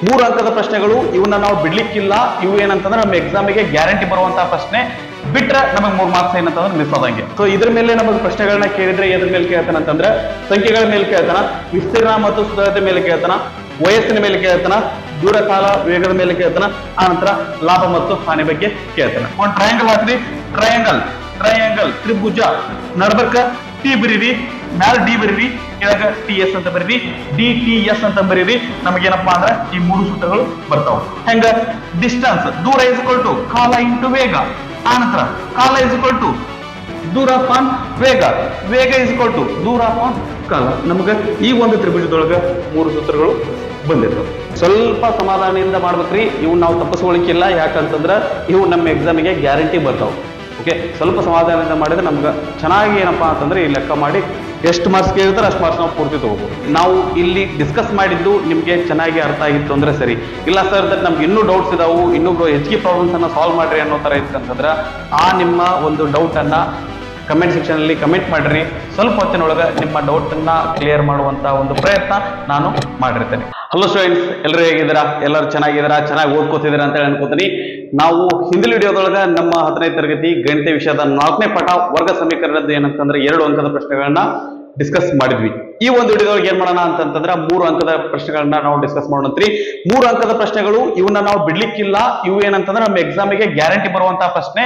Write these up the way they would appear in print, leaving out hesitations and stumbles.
ಮೂರು ಅಂಕದ ಪ್ರಶ್ನೆಗಳು ಇವನ್ನ ನಾವು ಬಿಡ್ಲಿಕ್ಕಿಲ್ಲ. ಇವು ಏನಂತಂದ್ರೆ ನಮ್ಮ ಎಕ್ಸಾಮಿಗೆ ಗ್ಯಾರಂಟಿ ಬರುವಂತಹ ಪ್ರಶ್ನೆ. ಬಿಟ್ರೆ ನಮಗೆ 3 ಮಾರ್ಕ್ಸ್ ಏನಂತಂದ್ರೆ ಮಿಸ್ ಆದಂಗೆ. ಸೊ ಇದ್ರ ಮೇಲೆ ನಮಗೆ ಪ್ರಶ್ನೆಗಳನ್ನ ಕೇಳಿದ್ರೆ ಎದ್ರ ಮೇಲೆ ಕೇಳ್ತಾನ ಅಂತಂದ್ರೆ ಸಂಖ್ಯೆಗಳ ಮೇಲೆ ಕೇಳ್ತಾನ, ವಿಸ್ತೀರ್ಣ ಮತ್ತು ಸುಧಾರತೆ ಮೇಲೆ ಕೇಳ್ತಾನ, ವಯಸ್ಸಿನ ಮೇಲೆ ಕೇಳ್ತಾನ, ದೂರ ಕಾಲ ವೇಗದ ಮೇಲೆ ಕೇಳ್ತಾನ, ಆ ನಂತರ ಲಾಭ ಮತ್ತು ಹಾನಿ ಬಗ್ಗೆ ಕೇಳ್ತಾನ. ಒಂದು ಟ್ರಯಾಂಗಲ್ ಹಾಕ್ರಿ. ಟ್ರಯಾಂಗಲ್ ತ್ರಿಭುಜ ನಡ್ಬರ್ಕ ಟಿ ಬರೀರಿ, ಮ್ಯಾಲ ಡಿ ಬರೀರಿ, ಕೆಳಗ ಟಿ ಎಸ್ ಅಂತ ಬರೀರಿ, ಡಿ ಟಿ ಎಸ್ ಅಂತ ಬರೀರಿ. ನಮಗೇನಪ್ಪಾ ಅಂದ್ರೆ ಈ 3 ಸೂತ್ರಗಳು ಬರ್ತಾವ. ಹೆಂಗ? ಡಿಸ್ಟನ್ಸ್ ದೂರ ಇಸ್ ಈಕ್ವಲ್ ಟು ಕಾಲ ಇಂಟು ವೇಗ. ಆನಂತರ ಕಾಲ ಇಸ್ ಈಕ್ವಲ್ ಟು ದೂರ ಅಪಾನ್ ವೇಗ, ವೇಗ ಇಸ್ ಈಕ್ವಲ್ ಟು ದೂರ ಅಪಾನ್ ಕಾಲ. ನಮ್ಗೆ ಈ ಒಂದು ತ್ರಿಭುಜದೊಳಗ 3 ಸೂತ್ರಗಳು ಬಂದಿರ್ತವೆ. ಸ್ವಲ್ಪ ಸಮಾಧಾನದಿಂದ ಮಾಡ್ಬೇಕ್ರಿ. ಇವು ನಾವು ತಪ್ಪಿಸ್ಕೊಳಿಕ್ಕಿಲ್ಲ. ಯಾಕಂತಂದ್ರ ಇವು ನಮ್ಮ ಎಕ್ಸಾಮಿಗೆ ಗ್ಯಾರಂಟಿ ಬರ್ತಾವ. ಓಕೆ, ಸ್ವಲ್ಪ ಸಮಾಧಾನದಿಂದ ಮಾಡಿದ್ರೆ ನಮ್ಗೆ ಚೆನ್ನಾಗಿ ಏನಪ್ಪಾ ಅಂತಂದ್ರೆ ಈ ಲೆಕ್ಕ ಮಾಡಿ ಎಷ್ಟು ಮಾರ್ಕ್ಸ್ ಕೇಳಿದ್ರೆ ಅಷ್ಟು ಮಾರ್ಕ್ಸ್ ನಾವು ಪೂರ್ತಿ ತಗೋಬಹುದು. ನಾವು ಇಲ್ಲಿ ಡಿಸ್ಕಸ್ ಮಾಡಿದ್ದು ನಿಮ್ಗೆ ಚೆನ್ನಾಗಿ ಅರ್ಥ ಆಗಿತ್ತು ಅಂದ್ರೆ ಸರಿ. ಇಲ್ಲ ಸರ್ ದಟ್ ನಮ್ಗೆ ಇನ್ನೂ ಡೌಟ್ಸ್ ಇದಾವು, ಇನ್ನೂ ಹೆಚ್ಚಿಗೆ ಪ್ರಾಬ್ಲಮ್ಸ್ ಅನ್ನ ಸಾಲ್ವ್ ಮಾಡ್ರಿ ಅನ್ನೋ ತರ ಇತ್ತಂತಂದ್ರೆ ಆ ನಿಮ್ಮ ಒಂದು ಡೌಟ್ ಅನ್ನ ಕಮೆಂಟ್ ಸೆಕ್ಷನ್ ಅಲ್ಲಿ ಕಮೆಂಟ್ ಮಾಡ್ರಿ. ಸ್ವಲ್ಪ ಹೊತ್ತಿನೊಳಗೆ ನಿಮ್ಮ ಡೌಟ್ ಅನ್ನ ಕ್ಲಿಯರ್ ಮಾಡುವಂತ ಒಂದು ಪ್ರಯತ್ನ ನಾನು ಮಾಡಿರ್ತೇನೆ. ಹಲೋ ಸ್ಟೂಡೆಂಟ್ಸ್, ಎಲ್ಲರೂ ಹೇಗಿದ್ದೀರಾ? ಎಲ್ಲರೂ ಚೆನ್ನಾಗಿದ್ದೀರಾ? ಚೆನ್ನಾಗಿ ಓದ್ಕೋತಿದ್ದೀರಾ ಅಂತ ಹೇಳಿ ಅನ್ಕೋತೀನಿ. ನಾವು ಹಿಂದಿನ ವಿಡಿಯೋದೊಳಗ ನಮ್ಮ 10ನೇ ತರಗತಿ ಗಣಿತ ವಿಷಯದ 4ನೇ ಪಾಠ ವರ್ಗ ಸಮೀಕರಣದ ಏನಂತಂದ್ರೆ 2 ಅಂಕದ ಪ್ರಶ್ನೆಗಳನ್ನ ಡಿಸ್ಕಸ್ ಮಾಡಿದ್ವಿ. ಈ ಒಂದು ವಿಡಿಯೋದೊಳಗೆ ಏನ್ ಮಾಡೋಣ ಅಂತಂದ್ರೆ 3 ಅಂಕದ ಪ್ರಶ್ನೆಗಳನ್ನ ನಾವು ಡಿಸ್ಕಸ್ ಮಾಡೋಣಂತ್ರಿ. 3 ಅಂಕದ ಪ್ರಶ್ನೆಗಳು ಇವನ್ನ ನಾವು ಬಿಡ್ಲಿಕ್ಕಿಲ್ಲ. ಇವು ಏನಂತಂದ್ರೆ ನಮ್ಮ ಎಕ್ಸಾಮಿಗೆ ಗ್ಯಾರಂಟಿ ಬರುವಂತಹ ಪ್ರಶ್ನೆ.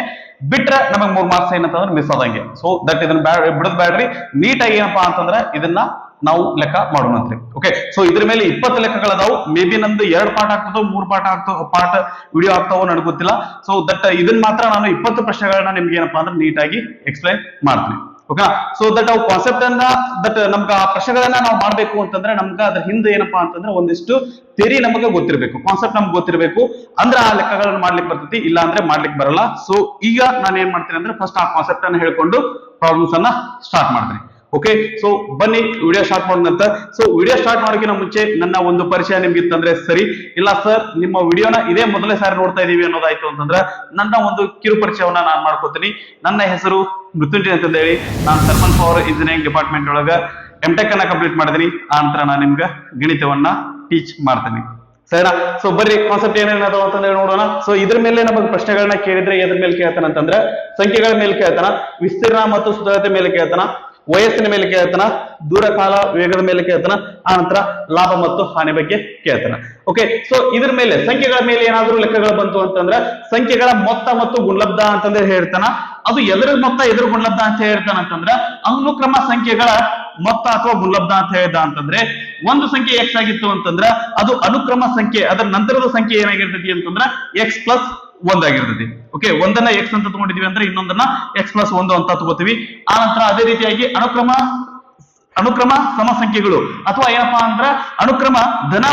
ಬಿಟ್ರೆ ನಮಗೆ 3 ಮಾರ್ಕ್ಸ್ ಏನಂತಂದ್ರೆ ಮಿಸ್ ಆದಂಗೆ. ಸೊ ದಟ್ ಇದನ್ನ ಬಿಡದ್ ಬ್ಯಾಡ್ರಿ. ನೀಟಾಗಿ ಏನಪ್ಪಾ ಅಂತಂದ್ರೆ ಇದನ್ನ ನಾವು ಲೆಕ್ಕ ಮಾಡೋಣಂತ್ರಿ. ಓಕೆ, ಸೊ ಇದ್ರ ಮೇಲೆ 20 ಲೆಕ್ಕಗಳದಾವು. ಮೇ ಬಿ ನಮ್ದು 2 ಪಾಠ ಆಗ್ತದೋ 3 ಪಾಠ ವಿಡಿಯೋ ಆಗ್ತಾವೋ ನನಗೆ ಗೊತ್ತಿಲ್ಲ. ಸೊ ದಟ್ ಇದನ್ನ ಮಾತ್ರ ನಾನು 20 ಪ್ರಶ್ನೆಗಳನ್ನ ನಿಮ್ಗೆ ಏನಪ್ಪಾ ಅಂದ್ರೆ ನೀಟಾಗಿ ಎಕ್ಸ್ಪ್ಲೈನ್ ಮಾಡ್ತೀನಿ. ಓಕೆ, ಸೊ ದಟ್ ಅವು ಕಾನ್ಸೆಪ್ಟ್ ಅನ್ನ ದಟ್ ನಮ್ಗೆ ಆ ಪ್ರಶ್ನೆಗಳನ್ನ ನಾವು ಮಾಡ್ಬೇಕು ಅಂತಂದ್ರೆ ನಮ್ಗೆ ಅದ್ರ ಹಿಂದೆ ಏನಪ್ಪಾ ಅಂತಂದ್ರೆ ಒಂದಿಷ್ಟು ಥಿಯರಿ ನಮಗೆ ಗೊತ್ತಿರಬೇಕು, ಕಾನ್ಸೆಪ್ಟ್ ನಮ್ಗೆ ಗೊತ್ತಿರಬೇಕು. ಅಂದ್ರೆ ಆ ಲೆಕ್ಕಗಳನ್ನ ಮಾಡ್ಲಿಕ್ಕೆ ಬರ್ತೈತಿ, ಇಲ್ಲ ಅಂದ್ರೆ ಮಾಡ್ಲಿಕ್ಕೆ ಬರಲ್ಲ. ಸೊ ಈಗ ನಾನು ಏನ್ ಮಾಡ್ತೀನಿ ಅಂದ್ರೆ ಫಸ್ಟ್ ಆ ಕಾನ್ಸೆಪ್ಟ್ ಅನ್ನ ಹೇಳ್ಕೊಂಡು ಪ್ರಾಬ್ಲಮ್ಸ್ ಅನ್ನ ಸ್ಟಾರ್ಟ್ ಮಾಡ್ತೀನಿ. ಓಕೆ, ಸೊ ಬನ್ನಿ ವಿಡಿಯೋ ಸ್ಟಾರ್ಟ್ ಮಾಡೋದಂತ. ಸೊ ವಿಡಿಯೋ ಸ್ಟಾರ್ಟ್ ಮಾಡೋಕ್ಕಿಂತ ಮುಂಚೆ ನನ್ನ ಒಂದು ಪರಿಚಯ ನಿಮ್ಗೆ ಇತ್ತಂದ್ರೆ ಸರಿ. ಇಲ್ಲ ಸರ್ ನಿಮ್ಮ ವಿಡಿಯೋನ ಇದೇ ಮೊದಲೇ ಸಾರಿ ನೋಡ್ತಾ ಇದೀವಿ ಅನ್ನೋದಾಯ್ತು ಅಂತಂದ್ರೆ ನನ್ನ ಒಂದು ಕಿರು ಪರಿಚಯವನ್ನ ನಾನು ಮಾಡ್ಕೋತೀನಿ. ನನ್ನ ಹೆಸರು ಮೃತ್ಯುಂಜಯ ಅಂತ ಹೇಳಿ. ನಾನು ಥರ್ಮಲ್ ಪವರ್ ಇಂಜಿನಿಯರಿಂಗ್ ಡಿಪಾರ್ಟ್ಮೆಂಟ್ ಒಳಗ ಎಂಟೆಕ್ ಅನ್ನ ಕಂಪ್ಲೀಟ್ ಮಾಡಿದೀನಿ. ಆ ನಂತರ ನಾನು ನಿಮ್ಗೆ ಗಣಿತವನ್ನ ಟೀಚ್ ಮಾಡ್ತೀನಿ. ಸರಿನಾ? ಸೊ ಬರ್ರಿ ಕಾನ್ಸೆಪ್ಟ್ ಏನೇನದ ಅಂತಂದ್ರೆ ನೋಡೋಣ. ಸೊ ಇದ್ರ ಮೇಲೆ ನಮಗೆ ಪ್ರಶ್ನೆಗಳನ್ನ ಕೇಳಿದ್ರೆ ಎದ್ರ ಮೇಲೆ ಕೇಳ್ತಾನ ಅಂತಂದ್ರೆ ಸಂಖ್ಯೆಗಳ ಮೇಲೆ ಕೇಳ್ತಾನ, ವಿಸ್ತೀರ್ಣ ಮತ್ತು ಸುಧಾರತೆ ಮೇಲೆ ಕೇಳ್ತಾನ, ವಯಸ್ಸಿನ ಮೇಲೆ ಕೇಳ್ತಾನ, ದೂರ ಕಾಲ ವೇಗದ ಮೇಲೆ ಕೇಳ್ತಾನ, ಆ ನಂತರ ಲಾಭ ಮತ್ತು ಹಾನಿ ಬಗ್ಗೆ ಕೇಳ್ತಾನ. ಓಕೆ, ಸೊ ಇದ್ರ ಮೇಲೆ ಸಂಖ್ಯೆಗಳ ಮೇಲೆ ಏನಾದ್ರೂ ಲೆಕ್ಕಗಳು ಬಂತು ಅಂತಂದ್ರೆ ಸಂಖ್ಯೆಗಳ ಮೊತ್ತ ಮತ್ತು ಗುಣಲಬ್ಧ ಅಂತಂದ್ರೆ ಹೇಳ್ತಾನ. ಅದು ಎದುರ ಮೊತ್ತ ಎದುರು ಗುಣಲಬ್ಧ ಅಂತ ಹೇಳ್ತಾನ ಅಂತಂದ್ರ ಅನುಕ್ರಮ ಸಂಖ್ಯೆಗಳ ಮೊತ್ತ ಅಥವಾ ಗುಣಲಬ್ಧ ಅಂತ ಹೇಳ್ದ ಅಂತಂದ್ರೆ ಒಂದು ಸಂಖ್ಯೆ ಎಕ್ಸ್ ಆಗಿತ್ತು ಅಂತಂದ್ರ ಅದು ಅನುಕ್ರಮ ಸಂಖ್ಯೆ, ಅದರ ನಂತರದ ಸಂಖ್ಯೆ ಏನಾಗಿರ್ತೈತಿ ಅಂತಂದ್ರ ಎಕ್ಸ್ ಪ್ಲಸ್ 1 ಆಗಿರ್ತೈತಿ. ಓಕೆ, ಒಂದನ್ನ ಎಕ್ಸ್ ಅಂತ ತಗೊಂಡಿದೀವಿ ಅಂದ್ರೆ ಇನ್ನೊಂದನ್ನ ಎಕ್ಸ್ ಪ್ಲಸ್ 1 ಅಂತ ತಗೋತೀವಿ. ಆ ನಂತರ ಅದೇ ರೀತಿಯಾಗಿ ಅನುಕ್ರಮ ಸಮಸಂಖ್ಯೆಗಳು ಅಥವಾ ಏನಪ್ಪಾ ಅಂದ್ರ ಅನುಕ್ರಮ ಧನ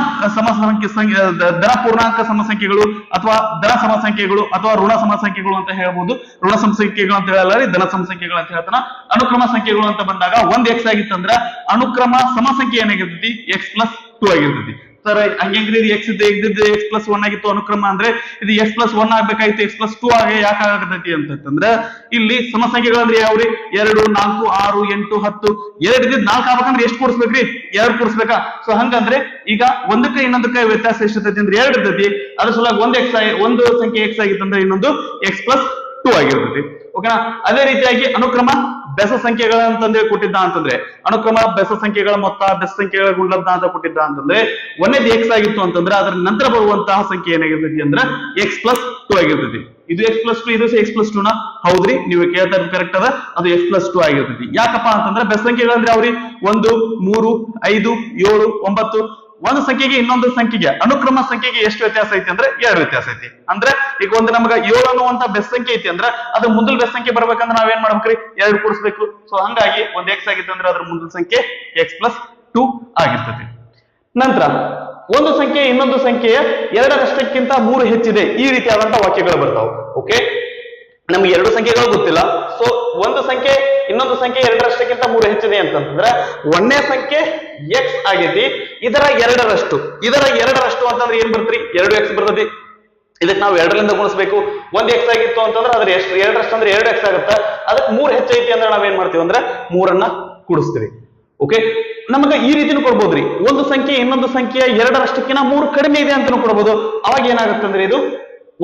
ಧನ ಪೂರ್ಣಾಂಕ ಸಮಸಂಖ್ಯೆಗಳು ಅಥವಾ ಧನ ಸಮಸಂಖ್ಯೆಗಳು ಅಥವಾ ಋಣ ಸಮಸಂಖ್ಯೆಗಳು ಅಂತ ಹೇಳ್ಬೋದು. ಋಣ ಸಮಸಂಖ್ಯೆಗಳು ಅಂತ ಹೇಳಲ್ಲ, ಧನ ಸಮಸಂಖ್ಯೆಗಳು ಅಂತ ಹೇಳ್ತಾನ. ಅನುಕ್ರಮ ಸಂಖ್ಯೆಗಳು ಅಂತ ಬಂದಾಗ 1 ಎಕ್ಸ್ ಆಗಿತ್ತಂದ್ರ ಅನುಕ್ರಮ ಸಮಸಂಖ್ಯೆ ಏನಾಗಿರ್ತೈತಿ ಎಕ್ಸ್ ಪ್ಲಸ್ 2 ಆಗಿರ್ತೈತಿ. ಸರ್ ಹಂಗಂಗ್ರಿ ಇದು ಎಕ್ಸ್ ಇದ್ದಿದ್ದು ಎಕ್ಸ್ ಪ್ಲಸ್ 1 ಆಗಿತ್ತು ಅನುಕ್ರಮ ಅಂದ್ರೆ ಇದು ಎಕ್ಸ್ ಪ್ಲಸ್ 1 ಆಗ್ಬೇಕಾಗಿತ್ತು, ಎಕ್ಸ್ ಪ್ಲಸ್ 2 ಆಗಿ ಯಾಕೆ ಆಗತೈತಿ ಅಂತಂದ್ರೆ ಇಲ್ಲಿ ಸಮಸಂಖ್ಯೆಗಳು ಅಂದ್ರೆ ಯಾವ್ರಿ 2, 4, 6, 8, 10 2 ಇದ್ದಿದ್ದು 4 ಆಗ್ಬೇಕಂದ್ರೆ ಎಷ್ಟು ಕೂಡಿಸ್ಬೇಕ್ರಿ? 2 ಕೂಡಿಸ್ಬೇಕಾ? ಸೊ ಹಂಗಂದ್ರೆ ಈಗ ಒಂದಕ್ಕೆ ಇನ್ನೊಂದಕ್ಕೆ ವ್ಯತ್ಯಾಸ ಎಷ್ಟಿರ್ತೈತಿ ಅಂದ್ರೆ 2 ಇರ್ತೈತಿ. ಅದ್ರ ಸಲುವಾಗಿ ಒಂದು ಸಂಖ್ಯೆ ಎಕ್ಸ್ ಆಗಿತ್ತಂದ್ರೆ ಇನ್ನೊಂದು ಎಕ್ಸ್ ಪ್ಲಸ್ 2 ಆಗಿರ್ತೈತಿ. ಓಕೆನಾ? ಅದೇ ರೀತಿಯಾಗಿ ಅನುಕ್ರಮ ಬೆಸ ಸಂಖ್ಯೆಗಳ ಅಂತಂದ್ರೆ ಕೊಟ್ಟಿದ್ದ ಅಂತಂದ್ರೆ ಅನುಕ್ರಮ ಬೆಸ ಸಂಖ್ಯೆಗಳ ಮೊತ್ತ ಬೆಸ ಸಂಖ್ಯೆಗಳ ಗುಣಲಬ್ಧ ಅಂತ ಕೊಟ್ಟಿದ್ದ ಅಂತಂದ್ರೆ ಒಂದೇದು ಎಕ್ಸ್ ಆಗಿತ್ತು ಅಂತಂದ್ರೆ ಅದರ ನಂತರ ಬರುವಂತಹ ಸಂಖ್ಯೆ ಏನಾಗಿರ್ತೈತಿ ಅಂದ್ರೆ ಎಕ್ಸ್ ಪ್ಲಸ್ 2 ಆಗಿರ್ತೈತಿ. ಇದು ಎಕ್ಸ್ ಪ್ಲಸ್ 2, ಇದು ಎಕ್ಸ್ ಪ್ಲಸ್ 2 ನ ಹೌದ್ರಿ, ನೀವು ಕೇಳ್ತಾ ಇರೋದು ಕರೆಕ್ಟ್ ಅದ. ಅದು ಎಕ್ಸ್ ಪ್ಲಸ್ 2 ಆಗಿರ್ತೈತಿ. ಯಾಕಪ್ಪ ಅಂತಂದ್ರೆ ಬೆಸ ಸಂಖ್ಯೆಗಳಂದ್ರೆ ಅವ್ರಿ 1, 3, 5, 7, 9 ಒಂದು ಸಂಖ್ಯೆಗೆ ಇನ್ನೊಂದು ಸಂಖ್ಯೆಗೆ ಅನುಕ್ರಮ ಸಂಖ್ಯೆಗೆ ಎಷ್ಟು ವ್ಯತ್ಯಾಸ ಐತಿ ಅಂದ್ರೆ 2 ವ್ಯತ್ಯಾಸ ಐತಿ. ಅಂದ್ರೆ ಈಗ ಒಂದು ನಮ್ಗ 7 ಅನ್ನುವಂತ ಬೆಸ್ ಸಂಖ್ಯೆ ಐತಿ ಅಂದ್ರೆ ಅದ್ರ ಮುಂದಲ್ ಬೆಸ್ ಸಂಖ್ಯೆ ಬರ್ಬೇಕಂದ್ರೆ ನಾವೇನ್ ಮಾಡ್ಬೇಕ್ರಿ? 2 ಕೂಡಿಸ್ಬೇಕು. ಸೊ ಹಂಗಾಗಿ ಒಂದ್ ಎಕ್ಸ್ ಆಗಿತ್ತು ಅಂದ್ರೆ ಅದ್ರ ಮುಂದಲ್ ಸಂಖ್ಯೆ ಎಕ್ಸ್ ಪ್ಲಸ್ 2 ಆಗಿರ್ತೈತಿ. ನಂತರ ಒಂದು ಸಂಖ್ಯೆ ಇನ್ನೊಂದು ಸಂಖ್ಯೆಯ 2ರಷ್ಟಕ್ಕಿಂತ 3 ಹೆಚ್ಚಿದೆ, ಈ ರೀತಿಯಾದಂತಹ ವಾಕ್ಯಗಳು ಬರ್ತಾವ. ಓಕೆ, ನಮ್ಗೆ 2 ಸಂಖ್ಯೆಗಳು ಗೊತ್ತಿಲ್ಲ. ಸೊ ಒಂದು ಸಂಖ್ಯೆ ಇನ್ನೊಂದು ಸಂಖ್ಯೆ 2ರಷ್ಟಕ್ಕಿಂತ 3 ಹೆಚ್ಚಿದೆ ಅಂತಂದ್ರೆ ಒಂದನೇ ಸಂಖ್ಯೆ ಎಕ್ಸ್ ಆಗೈತಿ, ಇದರ 2ರಷ್ಟು ಅಂತಂದ್ರೆ ಏನ್ ಬರ್ತ್ರಿ? 2x ಬರ್ತೈತಿ. ಇದಕ್ಕೆ ನಾವು 2ರಿಂದ ಗುಣಿಸ್ಬೇಕು. 1 ಎಕ್ಸ್ ಆಗಿತ್ತು ಅಂತಂದ್ರೆ ಅದ್ರ ಎಷ್ಟು 2ರಷ್ಟು ಅಂದ್ರೆ 2x ಆಗುತ್ತೆ. ಅದಕ್ಕೆ 3 ಹೆಚ್ಚೈತಿ ಅಂದ್ರೆ ನಾವೇನ್ ಮಾಡ್ತೀವಿ ಅಂದ್ರೆ 3ಅನ್ನ ಕೂಡಿಸ್ತೀವಿ. ಓಕೆ, ನಮಗೆ ಈ ರೀತಿನೂ ಕೊಡ್ಬೋದ್ರಿ, ಒಂದು ಸಂಖ್ಯೆ ಇನ್ನೊಂದು ಸಂಖ್ಯೆ 2ರಷ್ಟಕ್ಕಿಂತ 3 ಕಡಿಮೆ ಇದೆ ಅಂತಾನು ಕೊಡ್ಬೋದು. ಅವಾಗ ಏನಾಗುತ್ತೆ ಅಂದ್ರೆ ಇದು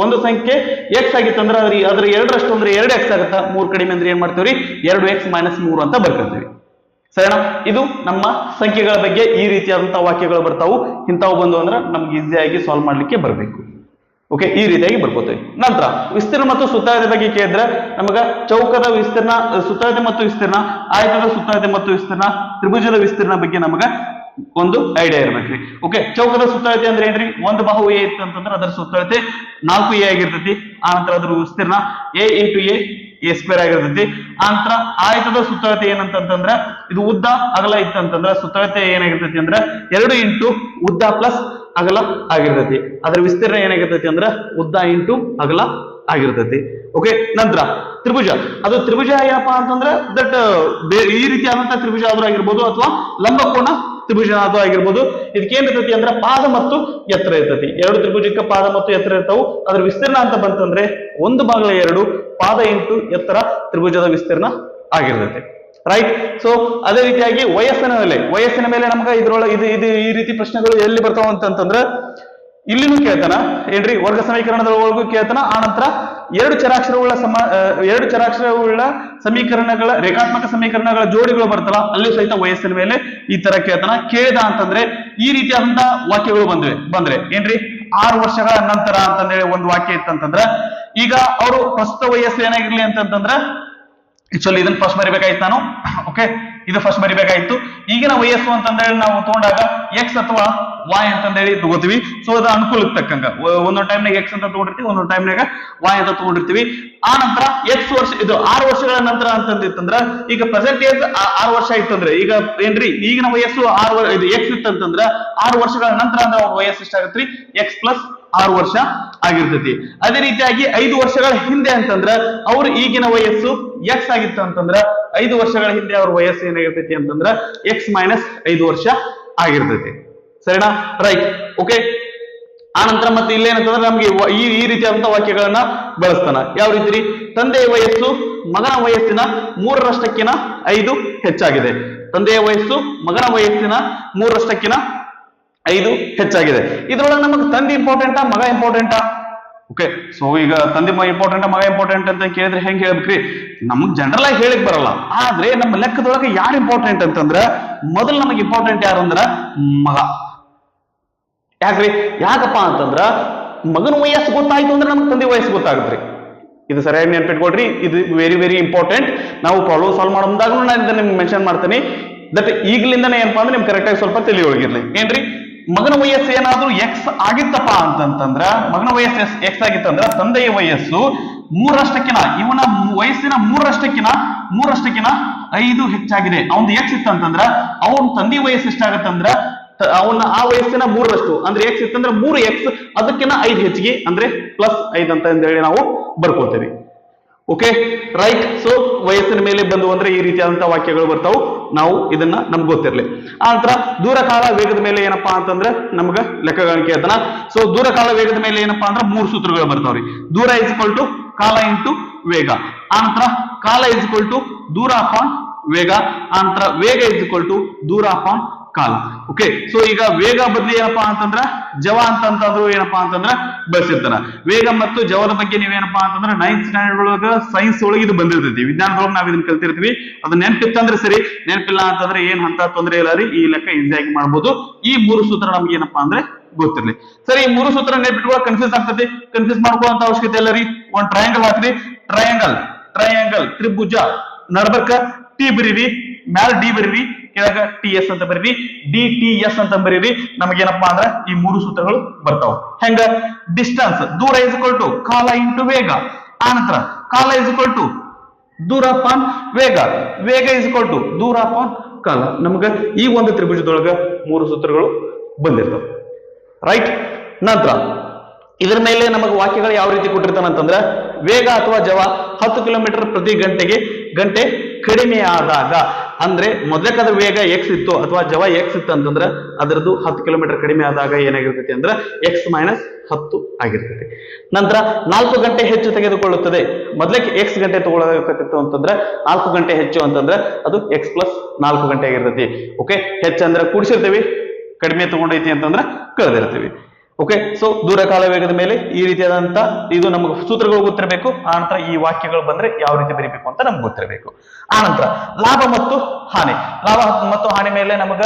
ಒಂದು ಸಂಖ್ಯೆ x ಆಗಿತ್ತಂದ್ರೆ ಅದ್ರ 2ರಷ್ಟು ಅಂದ್ರೆ 2x ಆಗುತ್ತಾ, 3 ಕಡಿಮೆ ಅಂದ್ರೆ ಏನ್ ಮಾಡ್ತೀವ್ರಿ 2x - 3 ಅಂತ ಬರ್ಕೊಳ್ತೀವಿ. ಸರಿನಾ? ಇದು ನಮ್ಮ ಸಂಖ್ಯೆಗಳ ಬಗ್ಗೆ ಈ ರೀತಿಯಾದಂತಹ ವಾಕ್ಯಗಳು ಬರ್ತಾವು. ಇಂಥವು ಬಂದು ಅಂದ್ರೆ ನಮ್ಗೆ ಈಸಿಯಾಗಿ ಸಾಲ್ವ್ ಮಾಡ್ಲಿಕ್ಕೆ ಬರಬೇಕು. ಓಕೆ, ಈ ರೀತಿಯಾಗಿ ಬರ್ಕೋತೀವಿ. ನಂತರ ವಿಸ್ತೀರ್ಣ ಮತ್ತು ಸುತ್ತಾಯದ ಬಗ್ಗೆ ಕೇಳಿದ್ರೆ ನಮಗ ಚೌಕದ ವಿಸ್ತೀರ್ಣ, ಸುತ್ತಾಯತೆ ಮತ್ತು ವಿಸ್ತೀರ್ಣ, ಆಯತದ ಸುತ್ತಾಯತೆ ಮತ್ತು ವಿಸ್ತೀರ್ಣ, ತ್ರಿಭುಜದ ವಿಸ್ತೀರ್ಣ ಬಗ್ಗೆ ನಮಗ ಒಂದು ಐಡಿಯಾ ಇರ್ಬೇಕ್ರಿ. ಓಕೆ, ಚೌಕದ ಸುತ್ತಾಯತೆ ಅಂದ್ರೆ ಏನ್ರಿ, ಒಂದು ಬಾಹು ಎ ಇತ್ತು ಅಂತಂದ್ರೆ ಅದರ ಸುತ್ತಾಯತೆ 4a ಆಗಿರ್ತೈತಿ. ಆ ನಂತರ ಅದ್ರ ವಿಸ್ತೀರ್ಣ a × a ಸ್ಕ್ವೇರ್ ಆಗಿರ್ತೈತಿ. ಆ ನಂತರ ಆಯತದ ಸುತ್ತಾಯತೆ ಏನಂತಂದ್ರ ಇದು ಉದ್ದ ಅಗಲ ಇತ್ತಂತಂದ್ರ ಸುತ್ತಾಯತೆ ಏನಾಗಿರ್ತೈತಿ ಅಂದ್ರ 2 × ಉದ್ದ ಪ್ಲಸ್ ಅಗಲ ಆಗಿರ್ತೈತಿ. ಅದ್ರ ವಿಸ್ತೀರ್ಣ ಏನಾಗಿರ್ತೈತಿ ಅಂದ್ರ ಉದ್ದ × ಅಗಲ ಆಗಿರ್ತೈತಿ. ಓಕೆ, ನಂತರ ತ್ರಿಭುಜ, ಅದು ತ್ರಿಭುಜ ಏನಪ್ಪಾ ಅಂತಂದ್ರೆ ದಟ್ ಈ ರೀತಿಯಾದಂತಹ ತ್ರಿಭುಜ ಆದ್ರೂ ಆಗಿರ್ಬೋದು ಅಥವಾ ಲಂಬಕೋನ ತ್ರಿಭುಜ ಅದು ಆಗಿರ್ಬೋದು. ಇದಕ್ಕೆ ಏನಿರ್ತೈತಿ ಅಂದ್ರೆ ಪಾದ ಮತ್ತು ಎತ್ತರ ಇರ್ತೈತಿ. 2 ತ್ರಿಭುಜಕ್ಕೆ ಪಾದ ಮತ್ತು ಎತ್ತರ ಇರ್ತಾವು. ಅದ್ರ ವಿಸ್ತೀರ್ಣ ಅಂತ ಬಂತಂದ್ರೆ 1/2 ಪಾದ × ಎತ್ತರ ತ್ರಿಭುಜದ ವಿಸ್ತೀರ್ಣ ಆಗಿರ್ತೈತಿ. ರೈಟ್. ಸೊ ಅದೇ ರೀತಿಯಾಗಿ ವಯಸ್ಸಿನ ಮೇಲೆ ನಮ್ಗೆ ಇದ್ರೊಳಗೆ ಇದು ಈ ರೀತಿ ಪ್ರಶ್ನೆಗಳು ಎಲ್ಲಿ ಬರ್ತಾವ ಅಂತಂದ್ರೆ ಇಲ್ಲಿನೂ ಕೇಳ್ತಾನ ಏನ್ರಿ, ವರ್ಗ ಸಮೀಕರಣದ ಒಳಗೂ ಕೇಳ್ತಾನ. ಆ ನಂತರ 2 ಚರಾಕ್ಷರವುಳ್ಳ ಸಮೀಕರಣಗಳ ರೇಖಾತ್ಮಕ ಸಮೀಕರಣಗಳ ಜೋಡಿಗಳು ಬರ್ತಲ್ಲ ಅಲ್ಲಿ ಸಹಿತ ವಯಸ್ಸಿನ ಮೇಲೆ ಈ ತರ ಕೇಳ್ತಾನ. ಕೇಳಿದ ಅಂತಂದ್ರೆ ಈ ರೀತಿಯಾದಂತಹ ವಾಕ್ಯಗಳು ಬಂದ್ರೆ ಏನ್ರಿ, 6 ವರ್ಷಗಳ ನಂತರ ಅಂತಂದೇಳಿ ಒಂದು ವಾಕ್ಯ ಇತ್ತಂತಂದ್ರ ಈಗ ಅವರು ಪ್ರಸ್ತುತ ವಯಸ್ಸು ಏನಾಗಿರ್ಲಿ ಅಂತಂದ್ರ ಆಕ್ಚುಲಿ ಇದನ್ನ ಫಸ್ಟ್ ಬರಿಬೇಕಾಯ್ತು ನಾನು. ಓಕೆ, ಇದು ಫಸ್ಟ್ ಬರಿಬೇಕಾಯ್ತು. ಈಗಿನ ವಯಸ್ಸು ಅಂತಂದೇಳಿ ನಾವು ತಗೊಂಡಾಗ ಎಕ್ಸ್ ಅಥವಾ ವಾಯ್ ಅಂತಂದೇಳಿ ತಗೋತೀವಿ. ಸೊ ಅದು ಅನುಕೂಲಕ್ಕೆ ತಕ್ಕಂಗ ಒಂದೊಂದು ಟೈಮ್ನಾಗ ಎಕ್ಸ್ ಅಂತ ತಗೊಂಡಿರ್ತೀವಿ, ಒಂದೊಂದು ಟೈಮ್ನಾಗ ವಾಯ್ ಅಂತ ತಗೊಂಡಿರ್ತೀವಿ. ಆ ನಂತರ ಎಕ್ಸ್ ವರ್ಷ ಇದು 6 ವರ್ಷಗಳ ನಂತರ ಅಂತಂದಿತ್ತಂದ್ರ ಈಗ ಪ್ರೆಸೆಂಟ್ ಏಜ್ 6 ವರ್ಷ ಇತ್ತಂದ್ರೆ ಈಗ ಏನ್ರಿ ಈಗಿನ ವಯಸ್ಸು 6 ಇದು ಎಕ್ಸ್ ಇತ್ತಂತಂದ್ರ 6 ವರ್ಷಗಳ ನಂತರ ಅಂದ್ರೆ ಅವ್ರ ವಯಸ್ಸು ಎಷ್ಟಾಗತ್ರಿ ಎಕ್ಸ್ ಪ್ಲಸ್ 6 ವರ್ಷ ಆಗಿರ್ತೈತಿ. ಅದೇ ರೀತಿಯಾಗಿ 5 ವರ್ಷಗಳ ಹಿಂದೆ ಅಂತಂದ್ರ ಅವ್ರ ಈಗಿನ ವಯಸ್ಸು ಎಕ್ಸ್ ಆಗಿತ್ತು ಅಂತಂದ್ರ 5 ವರ್ಷಗಳ ಹಿಂದೆ ಅವ್ರ ವಯಸ್ಸು ಏನಾಗಿರ್ತೈತಿ ಅಂತಂದ್ರ ಎಕ್ಸ್ - 5 ವರ್ಷ ಆಗಿರ್ತೈತಿ. ಸರಿನಾ? ರೈಟ್. ಓಕೆ, ಆ ನಂತರ ಮತ್ತೆ ಇಲ್ಲೇನಂತಂದ್ರೆ ನಮ್ಗೆ ಈ ರೀತಿಯಾದಂತಹ ವಾಕ್ಯಗಳನ್ನ ಬಳಸ್ತಾನ. ಯಾವ ರೀತಿ? ತಂದೆಯ ವಯಸ್ಸು ಮಗನ ವಯಸ್ಸಿನ 3ರಷ್ಟಕ್ಕಿಂತ 5 ಹೆಚ್ಚಾಗಿದೆ. ತಂದೆಯ ವಯಸ್ಸು ಮಗನ ವಯಸ್ಸಿನ 3ರಷ್ಟಕ್ಕಿಂತ 5 ಹೆಚ್ಚಾಗಿದೆ. ಇದ್ರೊಳಗೆ ನಮಗೆ ತಂದೆ ಇಂಪಾರ್ಟೆಂಟಾ ಮಗ ಇಂಪಾರ್ಟೆಂಟಾ? ಓಕೆ, ಸೊ ಈಗ ತಂದೆ ಇಂಪಾರ್ಟೆಂಟ್ ಮಗ ಇಂಪಾರ್ಟೆಂಟ್ ಅಂತ ಕೇಳಿದ್ರೆ ಹೆಂಗ್ ಹೇಳ್ಬೇಕ್ರಿ? ನಮಗ್ ಜನರಲ್ ಆಗಿ ಹೇಳಿಕ್ ಬರಲ್ಲ. ಆದ್ರೆ ನಮ್ಮ ಲೆಕ್ಕದೊಳಗೆ ಯಾರು ಇಂಪಾರ್ಟೆಂಟ್ ಅಂತಂದ್ರ ಮೊದಲು ನಮಗೆ ಇಂಪಾರ್ಟೆಂಟ್ ಯಾರು ಅಂದ್ರ ಮಗ. ಯಾಕ್ರಿ? ಯಾಕಪ್ಪ ಅಂತಂದ್ರ ಮಗನ ವಯಸ್ಸು ಗೊತ್ತಾಯ್ತು ಅಂದ್ರೆ ನಮ್ಗೆ ತಂದೆ ವಯಸ್ಸು ಗೊತ್ತಾಗತ್ರಿ. ಇದು ಸರಿಯಾಗಿ ನೆನ್ಪಿಟ್ಕೊಡ್ರಿ. ಇದು ವೆರಿ ವೆರಿ ಇಂಪಾರ್ಟೆಂಟ್. ನಾವು ಪ್ರಾಬ್ಲಮ್ ಸಾಲ್ವ್ ಮಾಡೋದಾಗ ನಾನು ಇದನ್ನ ನಿಮ್ಗೆ ಮೆನ್ಷನ್ ಮಾಡ್ತೀನಿ. ದಟ್ ಈಗಲಿಂದನೇ ಏನಪ್ಪಾ ಅಂದ್ರೆ ನಿಮ್ಗೆ ಕರೆಕ್ಟ್ ಆಗಿ ಸ್ವಲ್ಪ ತಿಳಿಯೊಳಗಿರ್ಲಿ. ಏನ್ರಿ, ಮಗನ ವಯಸ್ಸು ಏನಾದ್ರೂ ಎಕ್ಸ್ ಆಗಿತ್ತಪ್ಪ ಅಂತಂತಂದ್ರ ಮಗನ ವಯಸ್ಸು ಎಕ್ಸ್ ಆಗಿತ್ತಂದ್ರ ತಂದೆಯ ವಯಸ್ಸು 3ರಷ್ಟಕ್ಕಿಂತ ಇವನ ವಯಸ್ಸಿನ 3ರಷ್ಟಕ್ಕಿಂತ 5 ಹೆಚ್ಚಾಗಿದೆ. ಅವನ್ ಎಕ್ಸ್ ಇತ್ತಂತಂದ್ರ ಅವನ್ ತಂದೆ ವಯಸ್ಸು ಎಷ್ಟಾಗತ್ತಂದ್ರ ಅವನ ಆ ವಯಸ್ಸಿನ 3ರಷ್ಟು ಅಂದ್ರೆ ಎಕ್ಸ್ ಇತ್ತಂದ್ರೆ 3x ಅದಕ್ಕಿಂತ 5 ಹೆಚ್ಚಿಗೆ ಅಂದ್ರೆ +5 ಅಂತ ಹೇಳಿ ನಾವು ಬರ್ಕೋತೇವೆ. Okay, right. ಸೊ ವಯಸ್ಸಿನ ಮೇಲೆ ಬಂದು ಅಂದ್ರೆ ಈ ರೀತಿಯಾದಂತಹ ವಾಕ್ಯಗಳು ಬರ್ತಾವು. ನಾವು ಇದನ್ನ ನಮ್ಗೆ ಗೊತ್ತಿರ್ಲಿ. ಆ ನಂತರ ದೂರ ಕಾಲ ವೇಗದ ಮೇಲೆ ಏನಪ್ಪಾ ಅಂತಂದ್ರೆ ನಮ್ಗ ಲೆಕ್ಕಗಾಣಿಕೆ ಹೇಳ್ತಾನ. ಸೊ ದೂರ ಕಾಲ ವೇಗದ ಮೇಲೆ ಏನಪ್ಪಾ ಅಂದ್ರೆ 3 ಸೂತ್ರಗಳು ಬರ್ತಾವ್ರಿ. ದೂರ = ಕಾಲ × ವೇಗ. ಆ ನಂತರ ಕಾಲ = ದೂರ ಅಪಾನ್ ವೇಗ. ಆ ನಂತರ ವೇಗ = ದೂರ ಅಪಾನ್ ಕಾಲ. ಓಕೆ, ಸೊ ಈಗ ವೇಗ ಬದಲಿ ಏನಪ್ಪಾ ಅಂತಂದ್ರ ಜವ ಅಂತಂದ್ರು ಏನಪ್ಪಾ ಅಂತಂದ್ರ ಬಳಸಿರ್ತಾರ. ವೇಗ ಮತ್ತು ಜವದ ಬಗ್ಗೆ ನೀವೇನಪ್ಪಾ ಅಂತಂದ್ರ 9th ಸ್ಟ್ಯಾಂಡರ್ಡ್ ಒಳಗ ಸೈನ್ಸ್ ಒಳಗೆ ಇದು ಬಂದಿರ್ತೈತಿ. ವಿಜ್ಞಾನದೊಳಗೆ ನಾವ್ ಇದನ್ನ ಕಲ್ತಿರ್ತೀವಿ. ಅದು ನೆನಪಿತ್ತಂದ್ರೆ ಸರಿ, ನೆನಪಿಲ್ಲ ಅಂತಂದ್ರೆ ಏನ್ ಅಂತ ತೊಂದರೆ ಇಲ್ಲ ರೀ. ಈ ಲೆಕ್ಕ ಈಸಿಯಾಗಿ ಮಾಡ್ಬೋದು. ಈ 3 ಸೂತ್ರ ನಮ್ಗೆ ಏನಪ್ಪಾ ಅಂದ್ರೆ ಗೊತ್ತಿರ್ಲಿ. ಸರಿ, ಈ 3 ಸೂತ್ರ ನೆನ್ಪಿಟ್ಕೊಳ್ಳೋ ಕನ್ಫ್ಯೂಸ್ ಆಗ್ತೈತಿ. ಕನ್ಫ್ಯೂಸ್ ಮಾಡ್ಕೊಳ್ಳುವಂತ ಅವಶ್ಯಕತೆ ಇಲ್ಲ ರೀ. ಒಂದ್ ಟ್ರಯಾಂಗಲ್ ಹಾಕ್ರಿ. ಟ್ರಯಾಂಗಲ್ ತ್ರಿಭುಜ ನಡ್ಬರ್ಕ ಟಿ ಬರೀರಿ, ಮ್ಯಾಲ ಡಿ ಬರೀರಿ, ಕೆಳಗ TS ಅಂತ ಬರೀರಿ, DTS ಅಂತ ಬರೀರಿ. ನಮಗೇನಪ್ಪಾ ಅಂದ್ರ ಈ 3 ಸೂತ್ರಗಳು ಬರ್ತಾವ. ಹೆಂಗ? ಡಿಸ್ಟನ್ಸ್ ದೂರ = ಕಾಲ × ವೇಗ. ಆ ನಂತರ ಕಾಲ = ದೂರ ಅಪಾನ್ ವೇಗ. ವೇಗ = ದೂರ ಅಪಾನ್ ಕಾಲ. ನಮ್ಗ ಈ ಒಂದು ತ್ರಿಭುಜದೊಳಗ 3 ಸೂತ್ರಗಳು ಬಂದಿರ್ತಾವ. ರೈಟ್. ನಂತರ ಇದರ ಮೇಲೆ ನಮಗೆ ವಾಕ್ಯಗಳು ಯಾವ ರೀತಿ ಕೊಟ್ಟಿರ್ತಾನ ಅಂತಂದ್ರ ವೇಗ ಅಥವಾ ಜವ 10 ಕಿಲೋಮೀಟರ್ ಪ್ರತಿ ಗಂಟೆ ಕಡಿಮೆ ಆದಾಗ ಅಂದ್ರೆ ಮೊದಲಕ್ಕದ ವೇಗ ಎಕ್ಸ್ ಇತ್ತು ಅಥವಾ ಜವ ಎಕ್ಸ್ ಇತ್ತು ಅಂತಂದ್ರೆ ಅದರದ್ದು 10 ಕಿಲೋಮೀಟರ್ ಕಡಿಮೆ ಆದಾಗ ಏನಾಗಿರ್ತೈತಿ ಅಂದ್ರೆ ಎಕ್ಸ್ ಮೈನಸ್ 10 ಆಗಿರ್ತೈತಿ. ನಂತರ 4 ಗಂಟೆ ಹೆಚ್ಚು ತೆಗೆದುಕೊಳ್ಳುತ್ತದೆ. ಮೊದಲಕ್ಕೆ ಎಕ್ಸ್ ಗಂಟೆ ತಗೊಳ್ಳಬೇಕಿತ್ತು ಅಂತಂದ್ರೆ 4 ಗಂಟೆ ಹೆಚ್ಚು ಅಂತಂದ್ರೆ ಅದು ಎಕ್ಸ್ ಪ್ಲಸ್ 4 ಗಂಟೆ ಆಗಿರ್ತೈತಿ. ಓಕೆ, ಹೆಚ್ಚು ಅಂದ್ರೆ ಕೂಡಿಸಿರ್ತೀವಿ, ಕಡಿಮೆ ತಗೊಂಡೈತಿ ಅಂತಂದ್ರೆ ಕಳೆದಿರ್ತೀವಿ. ಓಕೆ, ಸೊ ದೂರ ಕಾಲ ವೇಗದ ಮೇಲೆ ಈ ರೀತಿಯಾದಂತ ಇದು ನಮಗೆ ಸೂತ್ರಗಳು ಗೊತ್ತಿರಬೇಕು. ಆನಂತರ ಈ ವಾಕ್ಯಗಳು ಬಂದ್ರೆ ಯಾವ ರೀತಿ ಬರೀಬೇಕು ಅಂತ ನಮ್ಗೆ ಗೊತ್ತಿರಬೇಕು. ಆನಂತರ ಲಾಭ ಮತ್ತು ಹಾನಿ. ಲಾಭ ಮತ್ತು ಹಾನಿ ಮೇಲೆ ನಮಗ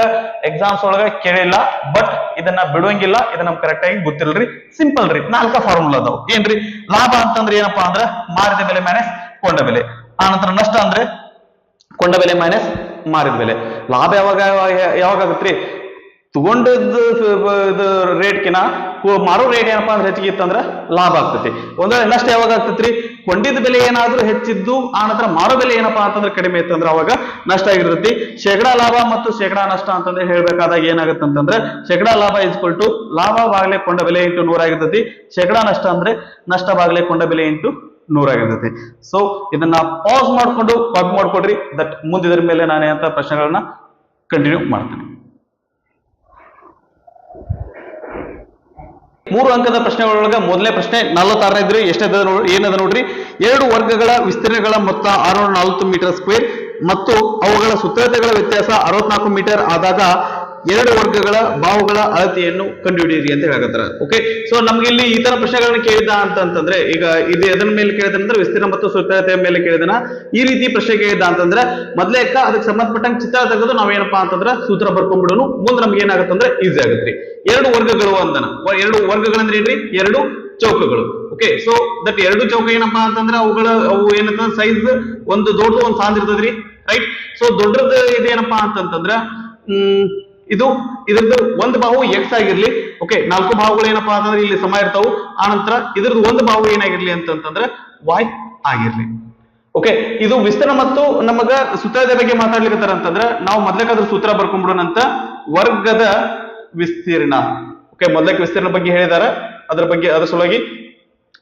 ಎಕ್ಸಾಮ್ಸ್ ಒಳಗ ಕೇಳಿಲ್ಲ, ಬಟ್ ಇದನ್ನ ಬಿಡುವಂಗಿಲ್ಲ, ಇದು ನಮ್ಗೆ ಕರೆಕ್ಟ್ ಆಗಿ ಗೊತ್ತಿಲ್ರಿ. ಸಿಂಪಲ್ ರೀ, 4 ಫಾರ್ಮುಲಾ ಅದಾವ. ಏನ್ರಿ ಲಾಭ ಅಂತಂದ್ರೆ ಏನಪ್ಪಾ ಅಂದ್ರೆ ಮಾರಿದ ಬೆಲೆ ಮೈನಸ್ ಕೊಂಡ ಬೆಲೆ. ಆನಂತರ ನಷ್ಟ ಅಂದ್ರೆ ಕೊಂಡ ಬೆಲೆ ಮೈನಸ್ ಮಾರಿದ ಬೆಲೆ. ಲಾಭ ಯಾವಾಗ ಆಗುತ್ತ್ರಿ? ತಗೊಂಡದ್ದು ರೇಟ್ಕಿನ ಮಾರೋ ರೇಟ್ ಏನಪ್ಪಾ ಅಂದ್ರೆ ಹೆಚ್ಚಿಗೆ ಇತ್ತಂದ್ರ ಲಾಭ ಆಗ್ತೈತಿ. ಒಂದ್ ವೇಳೆ ನಷ್ಟ ಯಾವಾಗ ಆಗ್ತೈತ್ರಿ? ಕೊಂಡಿದ್ದ ಬೆಲೆ ಏನಾದ್ರೂ ಹೆಚ್ಚಿದ್ದು ಆನಂತರ ಮಾರೋ ಬೆಲೆ ಏನಪ್ಪಾ ಅಂತಂದ್ರೆ ಕಡಿಮೆ ಇತ್ತಂದ್ರ ಅವಾಗ ನಷ್ಟ ಆಗಿರ್ತೈತಿ. ಶೇಕಡಾ ಲಾಭ ಮತ್ತು ಶೇಕಡಾ ನಷ್ಟ ಅಂತಂದ್ರೆ ಹೇಳ್ಬೇಕಾದಾಗ ಏನಾಗುತ್ತೆ ಅಂತಂದ್ರೆ ಶೇಕಡಾ ಲಾಭ ಇಸ್ಕೊಲ್ ಟು ಲಾಭ ಬಾಗ್ಲೆ ಕೊಂಡ ಬೆಲೆ ಇಂಟು 100 ಆಗಿರ್ತೈತಿ. ಶೇಕಡಾ ನಷ್ಟ ಅಂದ್ರೆ ನಷ್ಟ ಬಾಗ್ಲೆ ಕೊಂಡ ಬೆಲೆ ಇಂಟು 100 ಆಗಿರ್ತೈತಿ. ಸೊ ಇದನ್ನ ಪಾಸ್ ಮಾಡ್ಕೊಂಡು ಕಾಪಿ ಮಾಡ್ಕೊಡ್ರಿ. ದಟ್ ಮುಂದಿದ್ರ ಮೇಲೆ ನಾನೇ ಅಂತ ಪ್ರಶ್ನೆಗಳನ್ನ ಕಂಟಿನ್ಯೂ ಮಾಡ್ತೀನಿ. 3 ಅಂಕದ ಪ್ರಶ್ನೆಗಳೊಳಗ ಮೊದಲನೇ ಪ್ರಶ್ನೆ 46 ಇದ್ರಿ. ಏನದ ನೋಡ್ರಿ, 2 ವರ್ಗಗಳ ವಿಸ್ತೀರ್ಣಗಳ ಮೊತ್ತ 640 ಮೀಟರ್ ಸ್ಕ್ವೇರ್ ಮತ್ತು ಅವುಗಳ ಸುತ್ತಳತೆಗಳ ವ್ಯತ್ಯಾಸ 64 ಮೀಟರ್ ಆದಾಗ 2 ವರ್ಗಗಳ ಬಾಹುಗಳ ಅಳತೆಯನ್ನು ಕಂಡುಹಿಡಿಯಿರಿ ಅಂತ ಹೇಳಕತ್ತಾರ. ಓಕೆ, ಸೊ ನಮ್ಗೆ ಇಲ್ಲಿ ಈ ತರ ಪ್ರಶ್ನೆಗಳನ್ನ ಕೇಳಿದ ಅಂತಂದ್ರೆ ಈಗ ಇದು ಎದರ ಮೇಲೆ ಕೇಳಿದಂದ್ರೆ ವಿಸ್ತೀರ್ಣ ಮತ್ತು ಸುತ್ತಳತೆಯ ಮೇಲೆ ಕೇಳಿದನ. ಈ ರೀತಿ ಪ್ರಶ್ನೆ ಕೇಳಿದ ಅಂತಂದ್ರೆ ಮೊದಲೇ ಅದಕ್ಕೆ ಸಂಬಂಧಪಟ್ಟಂಗೆ ಚಿತ್ರ ತೆಗೆದು ನಾವೇನಪ್ಪಾ ಅಂತಂದ್ರೆ ಸೂತ್ರ ಬರ್ಕೊಂಡ್ಬಿಡೋನು. ಮುಂದೆ ನಮ್ಗೆ ಏನಾಗತ್ತಂದ್ರೆ ಈಸಿ ಆಗುತ್ತೆ. 2 ವರ್ಗಗಳು ಅಂದನ. 2 ವರ್ಗಗಳಂದ್ರೆ ಏನ್ರಿ? 2 ಚೌಕಗಳು. ಓಕೆ, ಸೊ ದಟ್ 2 ಚೌಕ ಏನಪ್ಪಾ ಅಂತಂದ್ರೆ ಅವು ಏನಂತ ಸೈಜ್ ಒಂದು ದೊಡ್ಡದು ಒಂದು ಸಾಂದ್ ಇರ್ತದ್ರಿ, ರೈಟ್? ಸೊ ದೊಡ್ಡದು ಇದೇನಪ್ಪಾ ಅಂತಂದ್ರೆ ಇದ್ರದ್ದು ಒಂದು ಬಾಹು ಎಕ್ಸ್ ಆಗಿರ್ಲಿ. ಓಕೆ, 4 ಬಾಹುಗಳು ಏನಪ್ಪಾ ಅಂತಂದ್ರೆ ಇಲ್ಲಿ ಸಮ ಇರ್ತಾವು. ಆನಂತರ ಇದ್ರದ್ದು ಒಂದು ಬಾಹು ಏನಾಗಿರ್ಲಿ ಅಂತಂದ್ರೆ y ಆಗಿರ್ಲಿ. ಓಕೆ, ಇದು ವಿಸ್ತೀರ್ಣ ಮತ್ತು ನಮಗ ಸುತ್ತಳತೆ ಬಗ್ಗೆ ಮಾತಾಡ್ಲಿಕ್ಕತ್ತಾರ ಅಂತಂದ್ರೆ ನಾವು ಮೊದಲಕ್ಕೆ ಅದ್ರ ಸೂತ್ರ ಬರ್ಕೊಂಡ್ಬಿಡೋಣಂತ. ವರ್ಗದ ವಿಸ್ತೀರ್ಣ. ಓಕೆ, ಮೊದಲಕ್ಕೆ ವಿಸ್ತೀರ್ಣ ಬಗ್ಗೆ ಹೇಳಿದಾರ, ಅದ್ರ ಸಲುವಾಗಿ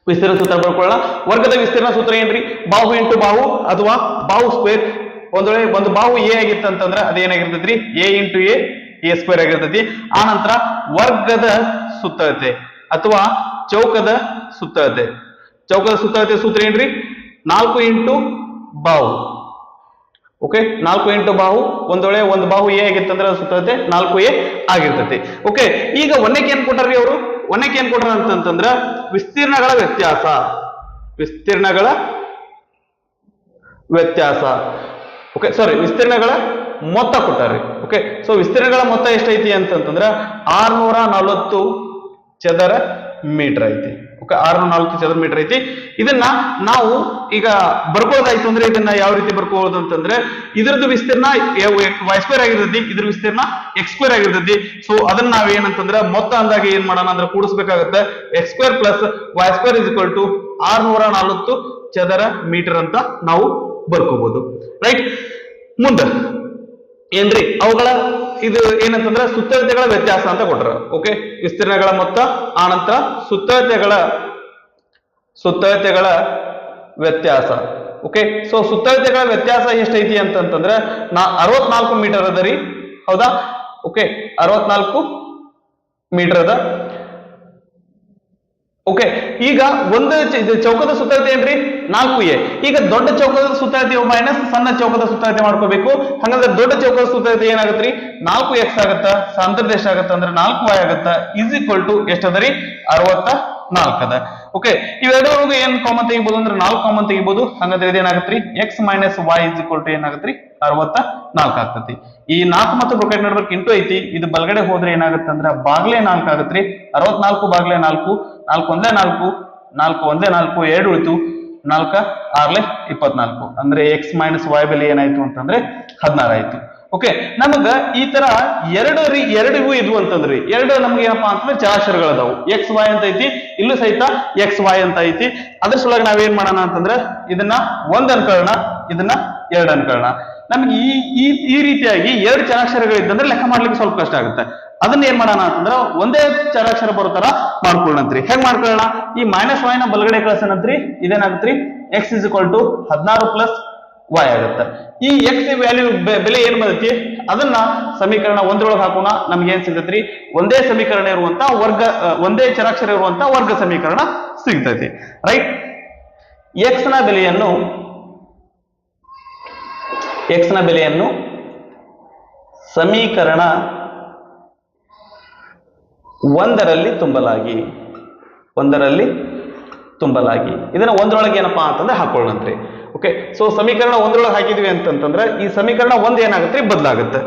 ವಿಸ್ತೀರ್ಣ ಸೂತ್ರ ಬರ್ಕೊಳ್ಳೋಣ. ವರ್ಗದ ವಿಸ್ತೀರ್ಣ ಸೂತ್ರ ಏನ್ರಿ? ಬಾಹು ಇಂಟು ಬಾಹು ಅಥವಾ ಬಾಹು ಸ್ಕ್ವೇರ್. ಒಂದ್ ವೇಳೆ ಒಂದು ಬಾಹು ಎ ಆಗಿತ್ತಂತಂದ್ರೆ ಅದೇನಾಗಿರ್ತೈತ್ರಿ? ಎ ಇಂಟು ಎ ಸ್ಕ್ವೇರ್ ಆಗಿರ್ತೈತಿ. ಆನಂತರ ವರ್ಗದ ಸುತ್ತಳತೆ ಅಥವಾ ಚೌಕದ ಸುತ್ತಳತೆ. ಚೌಕದ ಸುತ್ತಳತೆ ಸೂತ್ರ ಏನ್ರಿ? 4 ಇಂಟು ಬಾಹು. ಓಕೆ, 4 ಇಂಟು ಬಾಹು. ಒಂದ್ ವೇಳೆ ಒಂದು ಬಾಹು ಎ ಆಗಿತ್ತಂದ್ರೆ ಸುತ್ತಳತೆ 4a ಆಗಿರ್ತೈತಿ. ಓಕೆ, ಈಗ ಒಂದಕ್ಕೆ ಏನ್ ಕೊಟ್ಟಾರ್ರಿ ಅವರು? ಒಂದಕ್ಕೆ ಏನ್ ಕೊಟ್ಟಾರ ಅಂತಂದ್ರ ವಿಸ್ತೀರ್ಣಗಳ ವ್ಯತ್ಯಾಸ. ವಿಸ್ತೀರ್ಣಗಳ ವ್ಯತ್ಯಾಸ. ಓಕೆ, ಸಾರಿ, ವಿಸ್ತೀರ್ಣಗಳ ಮೊತ್ತ ಕೊಟ್ಟಾರ್ರಿ. ಓಕೆ, ಸೊ ವಿಸ್ತೀರ್ಣಗಳ ಮೊತ್ತ ಎಷ್ಟೈತಿ ಅಂತಂದ್ರೆ 640 ಚದರ ಮೀಟರ್ ಐತಿ. ಓಕೆ, 640 ಚದರ ಮೀಟರ್ ಐತಿ. ಇದನ್ನ ನಾವು ಈಗ ಬರ್ಕೋದಾಯ್ತು ಅಂದ್ರೆ ಇದನ್ನ ಯಾವ ರೀತಿ ಬರ್ಕೋಬಹುದು ಅಂತಂದ್ರೆ ಇದ್ರದ್ದು ವಿಸ್ತೀರ್ಣ y ಸ್ಕ್ವೇರ್ ಆಗಿರ್ತೈತಿ, ಇದ್ರ ವಿಸ್ತೀರ್ಣ x ಸ್ಕ್ವೇರ್ ಆಗಿರ್ತೈತಿ. ಸೊ ಅದನ್ನ ನಾವ್ ಏನಂತಂದ್ರೆ ಮೊತ್ತ ಅಂದಾಗ ಏನ್ ಮಾಡೋಣ ಅಂದ್ರೆ ಕೂಡಿಸ್ಬೇಕಾಗತ್ತೆ. x square plus y square is equal to 640 ಚದರ ಮೀಟರ್ ಅಂತ ನಾವು ಬರ್ಕೋಬಹುದು, ರೈಟ್? ಮುಂದೆ ಏನ್ರಿ ಅವುಗಳ ಇದು ಏನಂತಂದ್ರೆ ಸುತ್ತಳತೆಗಳ ವ್ಯತ್ಯಾಸ ಅಂತ ಕೊಟ್ರ. ಓಕೆ, ವಿಸ್ತೀರ್ಣಗಳ ಮೊತ್ತ ಆನಂತರ ಸುತ್ತಳತೆಗಳ ವ್ಯತ್ಯಾಸ. ಓಕೆ, ಸೊ ಸುತ್ತಳತೆಗಳ ವ್ಯತ್ಯಾಸ ಎಷ್ಟೈತಿ ಅಂತಂದ್ರೆ 64 ಮೀಟರ್ ಅದ ರೀ, ಹೌದಾ? ಓಕೆ, 64 ಮೀಟರ್ ಅದ. ಓಕೆ, ಈಗ ಒಂದು ಚೌಕದ ಸುತ್ತಳತೆ ಏನ್ರಿ? 4a. ಈಗ ದೊಡ್ಡ ಚೌಕದ ಸುತ್ತಳತೆ ಮೈನಸ್ ಸಣ್ಣ ಚೌಕದ ಸುತ್ತಳತೆ ಮಾಡ್ಕೋಬೇಕು. ಹಂಗಂದ್ರೆ ದೊಡ್ಡ ಚೌಕದ ಸುತ್ತಳತೆ ಏನಾಗತ್ರಿ? 4x ಆಗತ್ತ. ಸಾಂದ್ರತೆ ಎಷ್ಟಾಗತ್ತ ಅಂದ್ರೆ 4y ಆಗತ್ತ. Is equal to ಎಷ್ಟದರಿ? 64 ಅದ. ಓಕೆ, ಇವೆರಡರಿಗೂ ಏನ್ ಕಾಮನ್ ತೆಗಿಬಹುದು ಅಂದ್ರೆ 4 ಕಾಮನ್ ತೆಗಿಬಹುದು. ಹಂಗಂದ್ರೆ ಇದೇನಾಗತ್ರಿ? x minus y is equal to ಏನಾಗತ್ರಿ? 64 ಆಗ್ತತಿ. ಈ 4 ಮತ್ತು ಬ್ರಾಕೆಟ್ ನಡುವೆ ಇಂಟು ಐತಿ. ಇದು ಬಲಗಡೆ ಹೋದ್ರೆ ಏನಾಗುತ್ತೆ ಅಂದ್ರೆ ಬಾಗ್ಲೆ 4 ಆಗತ್ರಿ. 64 ಬಾಗ್ಲೆ 4, 4 ಒಂದೇ 4, 4 ಒಂದೇ 4, 2 ಉಳಿತು. 4 6 24. ಅಂದ್ರೆ x ಮೈನಸ್ y ಬೆಲೆ ಏನಾಯ್ತು ಅಂತಂದ್ರೆ 16 ಆಯ್ತು. ಓಕೆ, ನಮಗ ಈ ತರ ಎರಡು ಇದ್ವು ಅಂತಂದ್ರಿ. ಎರಡು ನಮ್ಗೆ ಏನಪ್ಪಾ ಅಂತಂದ್ರೆ ಚರಾಕ್ಷರಗಳದಾವು. ಎಕ್ಸ್ ವೈ ಅಂತ ಐತಿ, ಇಲ್ಲೂ ಸಹಿತ ಎಕ್ಸ್ ವೈ ಅಂತ ಐತಿ. ಅದ್ರ ಸಲುವಾಗಿ ನಾವೇನ್ ಮಾಡೋಣ ಅಂತಂದ್ರೆ ಇದನ್ನ 1 ಅನ್ಕೊಳ್ಳೋಣ, ಇದನ್ನ 2 ಅನ್ಕೊಳ್ಳೋಣ. ನಮ್ಗೆ ಈ ರೀತಿಯಾಗಿ 2 ಚರಾಕ್ಷರಗಳಿದ್ದಂದ್ರೆ ಲೆಕ್ಕ ಮಾಡ್ಲಿಕ್ಕೆ ಸ್ವಲ್ಪ ಕಷ್ಟ ಆಗುತ್ತೆ. ಅದನ್ನ ಏನ್ ಮಾಡೋಣ ಅಂತಂದ್ರೆ ಒಂದೇ ಚರಾಕ್ಷರ ಬರೋ ತರ ಮಾಡ್ಕೊಳ್ಳಂತ್ರಿ. ಹೆಂಗ್ ಮಾಡ್ಕೊಳ್ಳೋಣ? ಈ ಮೈನಸ್ ವೈ ನ ಬಲಗಡೆ ಕಳ್ಸೋಣಂತ್ರಿ. ಇದೇನಾಗತ್ರಿ? X is equal to 16 plus y ಆಗುತ್ತೆ. ಈ x ವ್ಯಾಲ್ಯೂ ಬೆಲೆ ಏನ್ ಬರ್ತೈತಿ ಅದನ್ನ ಸಮೀಕರಣ 1 ಹಾಕೋಣ. ನಮ್ಗೆ ಏನ್ ಸಿಗ್ತೈತ್ರಿ ಒಂದೇ ಸಮೀಕರಣ ಇರುವಂತ ವರ್ಗ ಒಂದೇ ಚರಾಕ್ಷರ ಇರುವಂತ ವರ್ಗ ಸಮೀಕರಣ ಸಿಗ್ತೈತಿ. ರೈಟ್. x ನ ಬೆಲೆಯನ್ನು ಸಮೀಕರಣ 1ರಲ್ಲಿ ತುಂಬಲಾಗಿ ಇದನ್ನ 1ರೊಳಗೆ ಏನಪ್ಪಾ ಅಂತಂದ್ರೆ ಹಾಕೊಳ್ಳಂತ್ರಿ. ಓಕೆ, ಸೊ ಸಮೀಕರಣ 1ರೊಳಗೆ ಹಾಕಿದ್ವಿ ಅಂತಂದ್ರೆ ಈ ಸಮೀಕರಣ 1 ಏನಾಗುತ್ತೆ ಬದಲಾಗುತ್ತೆ.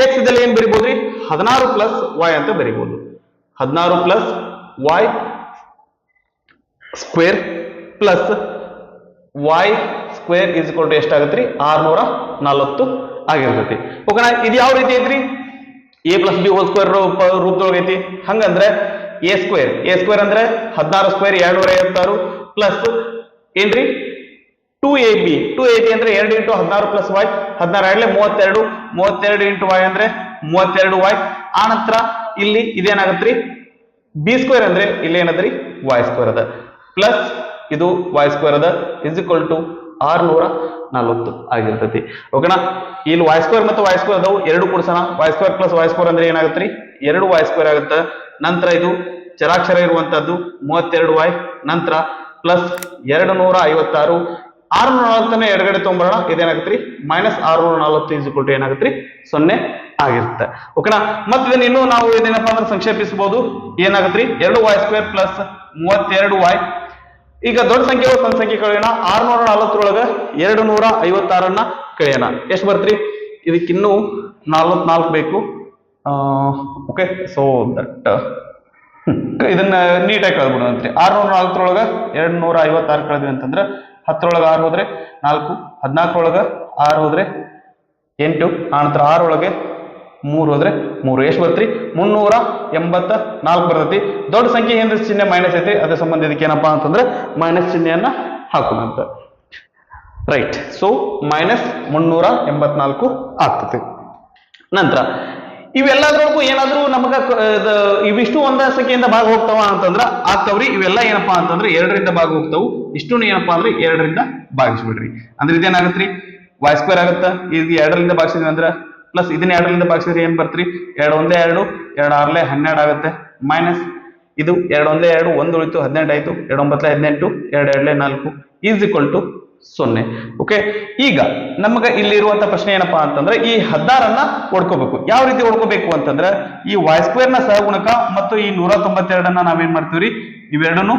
x ಇದಲ್ಲಿ ಏನ್ ಬರಿಬಹುದ್ರಿ 16 ಪ್ಲಸ್ y ಅಂತ ಬರಿಬಹುದು. 16 plus y square plus y square is equal to ಎಷ್ಟಾಗತ್ರಿ 640 ಆಗಿರ್ತೈತಿ. ಓಕೆನಾ, ಇದು ಯಾವ ರೀತಿ ಐತ್ರಿ a plus b whole square ರೂಪದೊಳಗೆ ಐತಿ. ಹಂಗಂದ್ರೆ a ಸ್ಕ್ವೇರ್ ಅಂದ್ರೆ 16 ಸ್ಕ್ವೇರ್ 256 ಪ್ಲಸ್ ಏನ್ರಿ 2ab ಅಂದ್ರೆ 2 into 16 plus y 16 32 into y ಅಂದ್ರೆ 32y. ಆ ನಂತರ ಇಲ್ಲಿ ಇದೇನಾಗತ್ರಿ b ಸ್ಕ್ವೇರ್ ಅಂದ್ರೆ ಇಲ್ಲಿ ಏನದ್ರಿ y ಸ್ಕ್ವೇರ್ ಅದ ಪ್ಲಸ್ ಇದು y ಸ್ಕ್ವೇರ್ ಅದ ಇಸ್ ಈಕ್ವಲ್ ಟು 640 ಆಗಿರ್ತೈತಿ. ಓಕೆನಾ, ಇಲ್ಲಿ y ಸ್ಕ್ವೇರ್ ಮತ್ತು y ಸ್ಕ್ವೇರ್ ಅದಾವು ಎರಡು ಕೂಡಿಸೋಣ. y square plus y square ಅಂದ್ರೆ ಏನಾಗತ್ರಿ 2y ಸ್ಕ್ವೇರ್ ಆಗುತ್ತೆ. ನಂತರ ಇದು ಚರಾಕ್ಷರ ಇರುವಂತದ್ದು 32y ನಂತರ ಪ್ಲಸ್ 256 640 ಎಡಗಡೆ ತೊಗೊಂಬರೋಣ. ಇದೇನಾಗತ್ರಿ ಮೈನಸ್ 640 ಇಸ್ ಈಕ್ವಲ್ ಟು ಏನಾಗತ್ರಿ 0 ಆಗಿರುತ್ತೆ. ಓಕೆನಾ, ಮತ್ತೆ ಇದನ್ನ ಇನ್ನೂ ನಾವು ಇದೇನಪ್ಪ ಅಂದ್ರೆ ಸಂಕ್ಷೇಪಿಸಬಹುದು. ಏನಾಗತ್ರಿ 2y ಸ್ಕ್ವೇರ್ ಪ್ಲಸ್ 32y. ಈಗ ದೊಡ್ಡ ಸಂಖ್ಯೆಗಳು ಸಣ್ಣ ಸಂಖ್ಯೆ ಕಳೆಯೋಣ. 640 256 ಕಳೆಯೋಣ. ಎಷ್ಟು ಬರ್ತ್ರಿ ಇದಕ್ಕಿನ್ನೂ 44 ಬೇಕು. ಓಕೆ, ಸೊ ದಟ್ ಇದನ್ನ ನೀಟಾಗಿ ಕಳೆದ್ಬಿಡೋಣಂತ್ರಿ. 604 256 ಕಳೆದ್ವಿ ಅಂತಂದ್ರೆ 10 6 ಹೋದ್ರೆ 4, 14 6 ಹೋದ್ರೆ 8, ಆನಂತರ 6 3 ಹೋದ್ರೆ 3 ಎಷ್ಟು ಬರ್ತ್ರಿ 384 ಬರ್ತೈತಿ. ದೊಡ್ಡ ಸಂಖ್ಯೆ ಹಿಂದೆ ಚಿಹ್ನೆ ಮೈನಸ್ ಐತಿ, ಅದ್ರ ಸಂಬಂಧ ಇದಕ್ಕೆ ಏನಪ್ಪಾ ಅಂತಂದ್ರೆ ಮೈನಸ್ ಚಿಹ್ನೆಯನ್ನ ಹಾಕೋಣಂತ. ರೈಟ್, ಸೊ ಮೈನಸ್ 384 ಆಗ್ತದೆ. ನಂತರ ಇವೆಲ್ಲದ್ರೊಳಗೂ ಏನಾದ್ರು ನಮಗ ಇವಿಷ್ಟು ಒಂದ ಸಂಖ್ಯೆಯಿಂದ ಭಾಗ ಹೋಗ್ತಾವ ಅಂತಂದ್ರ ಆಗ್ತಾವ್ರಿ. ಇವೆಲ್ಲ ಏನಪ್ಪಾ ಅಂತಂದ್ರೆ 2ರಿಂದ ಭಾಗ ಹೋಗ್ತಾವು. ಇಷ್ಟು ಏನಪ್ಪಾ ಅಂದ್ರೆ 2ರಿಂದ ಭಾಗಿಸ್ಬಿಡ್ರಿ. ಅಂದ್ರೆ ಇದೇನಾಗತ್ರಿ y ಸ್ಕ್ವೇರ್ ಆಗುತ್ತ. ಇದು 2ರಿಂದ ಭಾಗಿಸಿದ್ವಿ ಅಂದ್ರ ಪ್ಲಸ್ ಇದನ್ನ 2ರಿಂದ ಭಾಗಿಸಿದ್ರೆ ಏನ್ ಬರ್ತ್ರಿ 2 1 2 2 6 12 ಆಗುತ್ತೆ. ಮೈನಸ್ ಇದು 2 1 2 1 ಉಳಿತು 18 ಆಯ್ತು. 2 9 18 2 2 4 ಈಸ್ ಈಕ್ವಲ್ ಟು 0. ಓಕೆ, ಈಗ ನಮಗ ಇಲ್ಲಿರುವಂತ ಪ್ರಶ್ನೆ ಏನಪ್ಪಾ ಅಂತಂದ್ರೆ ಈ 16 ಹೊಡ್ಕೋಬೇಕು. ಯಾವ ರೀತಿ ಹೊಡ್ಕೋಬೇಕು ಅಂತಂದ್ರೆ ಈ y ಸ್ಕ್ವೇರ್ ನ ಸಹಗುಣಕ ಮತ್ತು ಈ 192 ನಾವೇನ್ ಮಾಡ್ತೀವ್ರಿ ಇವೆರಡನ್ನು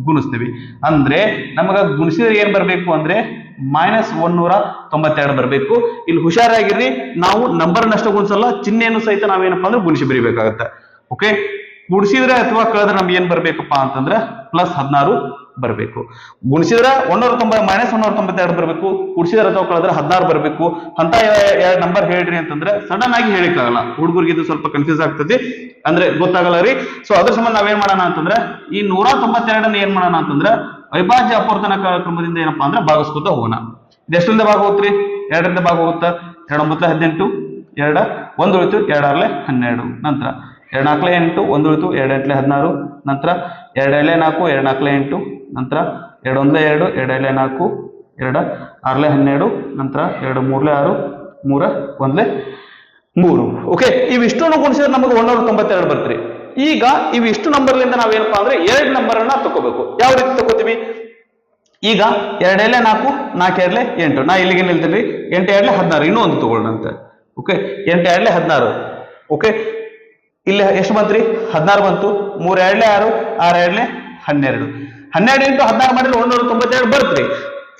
ಗುಣಿಸ್ತೀವಿ. ಅಂದ್ರೆ ನಮಗ ಗುಣಿಸಿದ್ರೆ ಏನ್ ಬರ್ಬೇಕು ಅಂದ್ರೆ ಮೈನಸ್ 192 ಬರಬೇಕು. ಇಲ್ಲಿ ಹುಷಾರಾಗಿರ್ರಿ, ನಾವು ನಂಬರ್ ನಷ್ಟ ಗುಣಿಸಲ್ಲ, ಚಿಹ್ನೆಯನ್ನು ಸಹಿತ ನಾವೇನಪ್ಪಾ ಅಂದ್ರೆ ಗುಣಿಸಿ ಬರೀಬೇಕಾಗತ್ತೆ. ಓಕೆ, ಗುಣಿಸಿದ್ರೆ ಅಥವಾ ಕಳೆದ್ರೆ ನಮ್ಗೆ ಏನ್ ಬರ್ಬೇಕಪ್ಪ ಅಂತಂದ್ರೆ ಪ್ಲಸ್ 16 ಬರಬೇಕು. ಗುಣಿಸಿದ್ರೆ ಮೈನಸ್ 192 ಬರಬೇಕು. ಗುಣಿಸಿದ್ರೆ ಅಥವಾ ಕಳೆದ್ರೆ 16 ಬರಬೇಕು. ಅಂತ ಎರಡು ನಂಬರ್ ಹೇಳ್ರಿ ಅಂತಂದ್ರೆ ಸಡನ್ ಆಗಿ ಹೇಳಿಕ್ಕಾಗಲ್ಲ. ಹುಡುಗರಿಗೆ ಇದು ಸ್ವಲ್ಪ ಕನ್ಫ್ಯೂಸ್ ಆಗ್ತದೆ, ಅಂದ್ರೆ ಗೊತ್ತಾಗಲ್ಲ ರೀ. ಸೊ ಅದ್ರ ಸಂಬಂಧ ನಾವೇನ್ ಮಾಡೋಣ ಅಂತಂದ್ರೆ ಈ 192 ಏನ್ ಮಾಡೋಣ ಅಂತಂದ್ರೆ ಅವಿಭಾಜ್ಯ ಅಪವರ್ತನ ಕ್ರಮದಿಂದ ಏನಪ್ಪಾ ಅಂದ್ರೆ ಭಾಗಿಸ್ಕೊತ ಹೋಗೋಣ. ಇದು ಎಷ್ಟರಿಂದ ಭಾಗ ಹೋಗ್ತ್ರಿ 2ರಿಂದ ಭಾಗ ಹೋಗುತ್ತಾ. 2 9 18 2 1 ಉಳಿತು 2 6 12 ನಂತರ 2 4 8 1 ಉಳಿತು 2 8 16 ನಂತರ 2 2 4 2 4 8 ನಂತರ 2 1 2 2 2 4 2 6 12 ನಂತರ 2 3 6 3 1 3. ಓಕೆ, ಇವಿಷ್ಟನ್ನು ಗುಣಿಸಿದ್ರೆ ನಮಗೆ 192 ಬರ್ತ್ರಿ. ಈಗ ಇವಿಷ್ಟು ನಂಬರ್ಲಿಂದ ನಾವೇನಪ್ಪಾ ಅಂದ್ರೆ 2 ನಂಬರ್ ಅನ್ನ ತಗೋಬೇಕು. ಯಾವ ರೀತಿ ತಗೋತೀವಿ ಈಗ 2 2 4 4 2 8 ನಾ ಇಲ್ಲಿಗೆ ನಿಲ್ತೀನಿ. 8 2 16 ಇನ್ನೂ ಒಂದು ತಗೊಳ್ಳೋಣಂತ. ಓಕೆ, 8 2 16. ಓಕೆ, ಇಲ್ಲಿ ಎಷ್ಟು ಬಂತ್ರಿ 16 ಬಂತು. 3 2 6 6 2 12 12 ಇಂಟು 16 ಮಾಡಿದ್ರೆ 192 ಬರ್ತ್ರಿ.